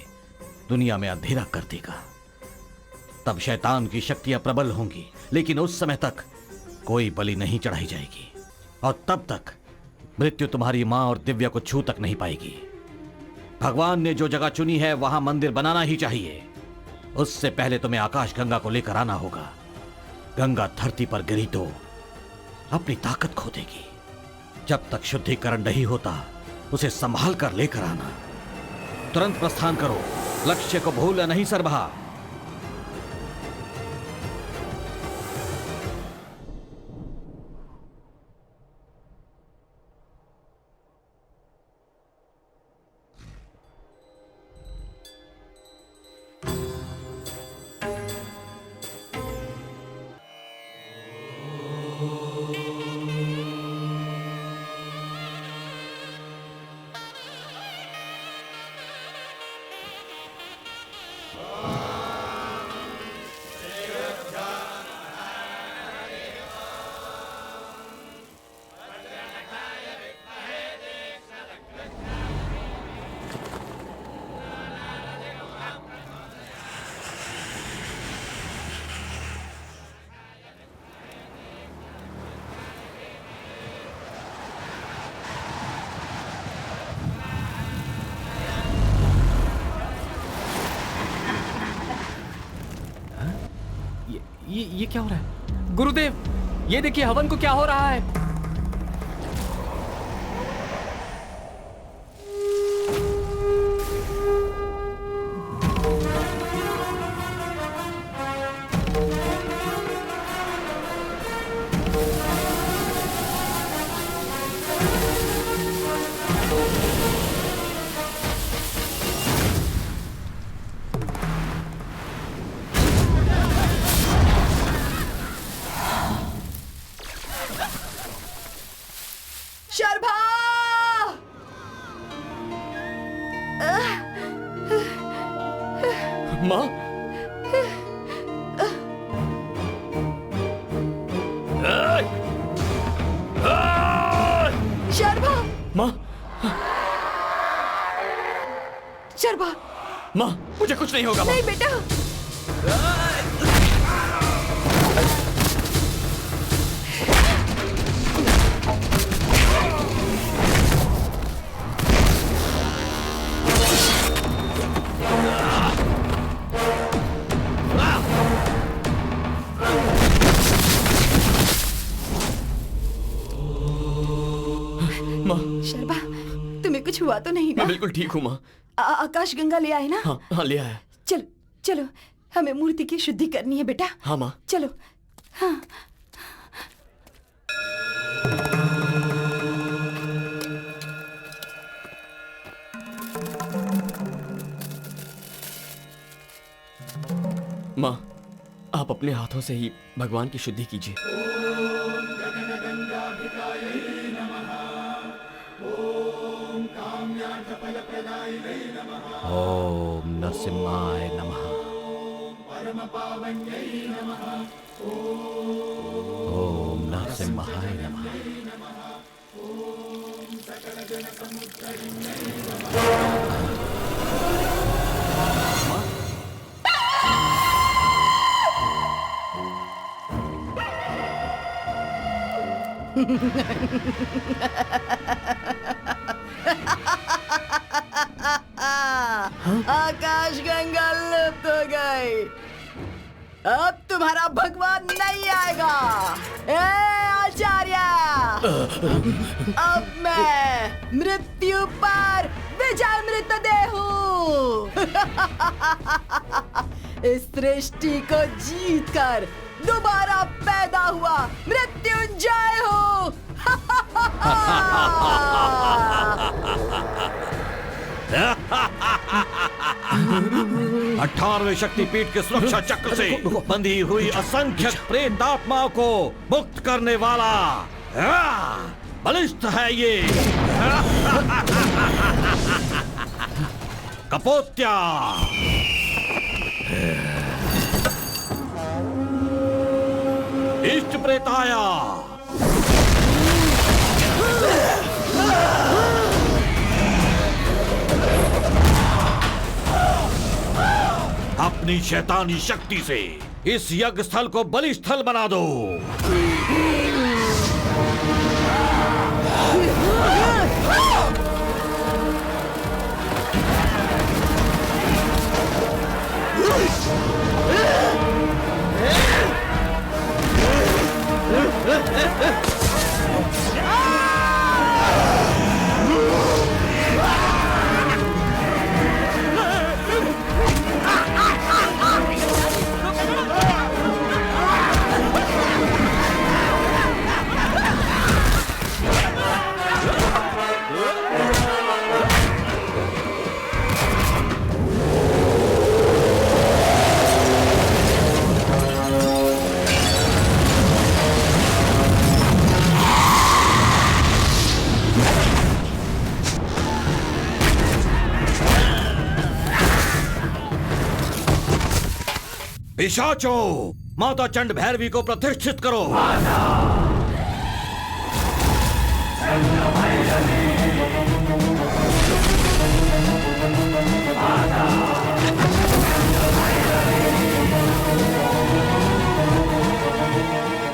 Speaker 3: दुनिया में अंधेरा कर देगा। तब शैतान की शक्तियां प्रबल होंगी, लेकिन उस समय तक कोई बलि नहीं चढ़ाई जाएगी, और तब तक मृत्यु तुम्हारी मां और दिव्या को छू तक नहीं पाएगी। भगवान ने जो जगह चुनी है वहां मंदिर बनाना ही चाहिए। उससे पहले तुम्हें आकाश गंगा को लेकर आना होगा। गंगा धरती पर गिरी तो अपनी ताकत खो देगी। जब तक शुद्धिकरण नहीं होता उसे संभाल कर लेकर आना। तुरंत प्रस्थान करो, लक्ष्य को भूलना नहीं सर्वहा।
Speaker 6: ये क्या हो रहा है? गुरुदेव, ये देखिए हवन को क्या हो रहा है।
Speaker 1: माँ
Speaker 8: शर्मा,
Speaker 1: माँ
Speaker 8: शर्मा,
Speaker 1: माँ मुझे कुछ नहीं होगा। माँ
Speaker 8: नहीं बेटा।
Speaker 1: माँ
Speaker 8: शर्मा, तुम्हें कुछ हुआ तो नहीं ना?
Speaker 1: मैं बिल्कुल ठीक हूँ माँ।
Speaker 8: आकाश गंगा ले आए ना?
Speaker 1: हाँ हाँ ले आया।
Speaker 8: चलो चलो, हमें मूर्ति की शुद्धि करनी है बेटा।
Speaker 1: हाँ माँ।
Speaker 8: चलो। हाँ।
Speaker 1: माँ आप अपने हाथों से ही भगवान की शुद्धि कीजिए।
Speaker 3: ओम नरसिम्हाय नमः। ओम नरसिम्हाय नमः।
Speaker 8: आकाश गंगा लुप्त हो गई। अब तुम्हारा भगवान नहीं आएगा। ए आचार्य, अब मैं मृत्यु पर विजय मृतदेह हूँ। इस सृष्टि को जीत कर दोबारा पैदा हुआ मृत्युंजय हूँ।
Speaker 3: 18वें शक्तिपीठ के सुरक्षा चक्र से बंधी हुई असंख्य प्रेतात्माओं को मुक्त करने वाला बलिष्ठ है ये कपोत्या। इष्ट प्रेताया, अपनी शैतानी शक्ति से इस यज्ञ स्थल को बलि स्थल बना दो। पिशाचों, माता चंड भैरवी को प्रतिष्ठित करो।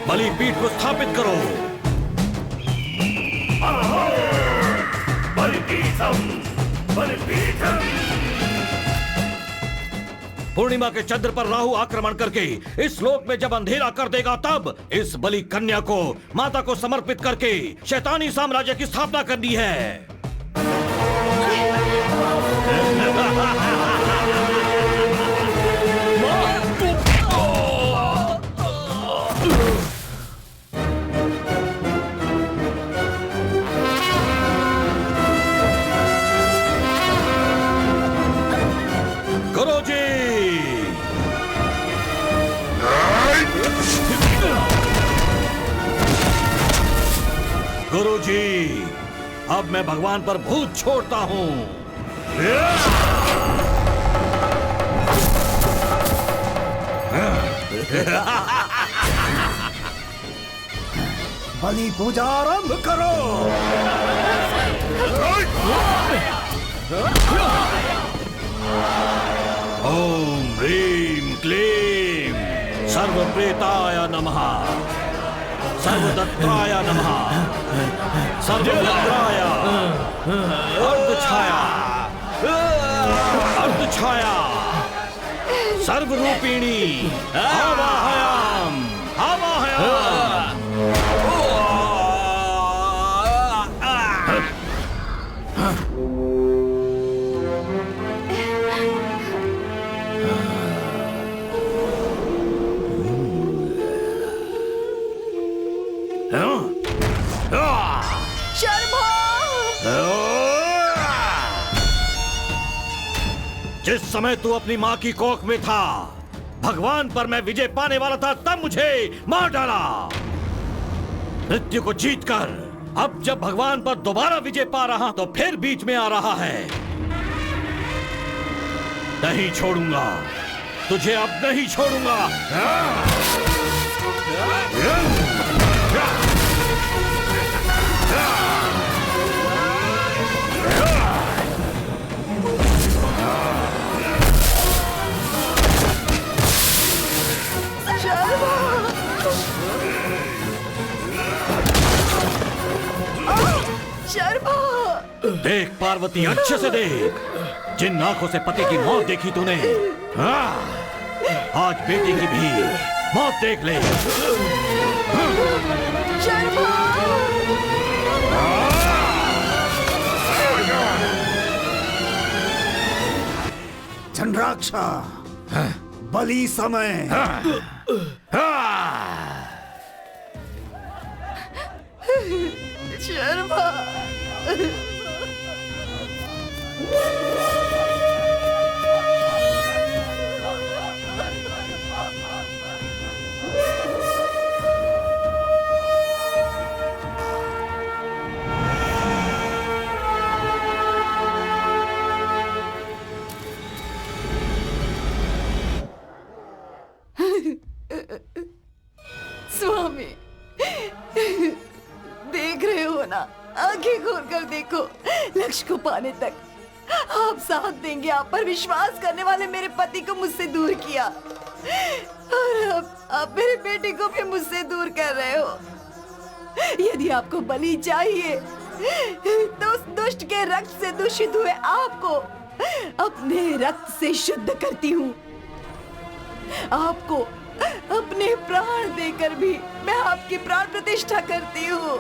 Speaker 3: बलिपीठ को स्थापित करो। बलिपीठम, बलिपीठम। पूर्णिमा के चंद्र पर राहु आक्रमण करके इस लोक में जब अंधेरा कर देगा, तब इस बलि कन्या को माता को समर्पित करके शैतानी साम्राज्य की स्थापना करनी है। गुरुजी, गुरुजी, अब मैं भगवान पर भूत छोड़ता हूं।
Speaker 2: बलि पूजा आरंभ करो।
Speaker 3: ओम ह्रीं क्लीं सर्वप्रेताय नमः, सर्वदत्ताय नमः, सर्वभद्राय, अर्धछाया, अर्धछाया, सर्वरूपिणी, आवाहयाम, आवाहयाम। जिस समय तू अपनी माँ की कोख में था, भगवान पर मैं विजय पाने वाला था, तब मुझे मार डाला। मृत्यु को जीतकर अब जब भगवान पर दोबारा विजय पा रहा तो फिर बीच में आ रहा है। नहीं छोड़ूंगा तुझे, अब नहीं छोड़ूंगा। देख पार्वती, अच्छे से देख। जिन आंखों से पति की मौत देखी तूने, आज बेटी की भी मौत देख ले।
Speaker 2: चंद्राक्षा, बलि समय।
Speaker 8: शर्मा, स्वामी, देख रहे हो ना, आंखें खोल कर देखो। लक्ष्य को पाने तक आप साथ देंगे। आप पर विश्वास करने वाले मेरे पति को मुझसे दूर किया, और अब आप मेरे बेटे को भी मुझसे दूर कर रहे हो। यदि आपको बलि चाहिए तो उस दुष्ट के रक्त से दूषित हुए आपको अपने रक्त से शुद्ध करती हूँ। आपको अपने प्राण देकर भी मैं आपकी प्राण प्रतिष्ठा करती हूँ,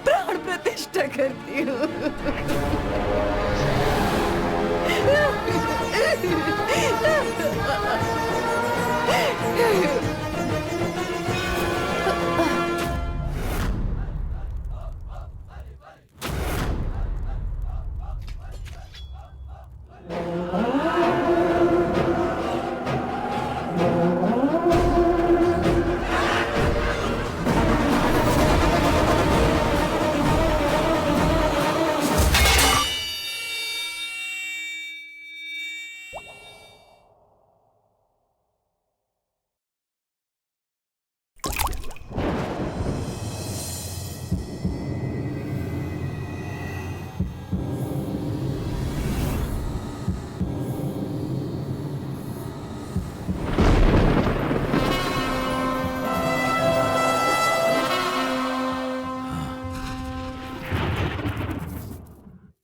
Speaker 8: प्राण प्रतिष्ठा करती हूँ।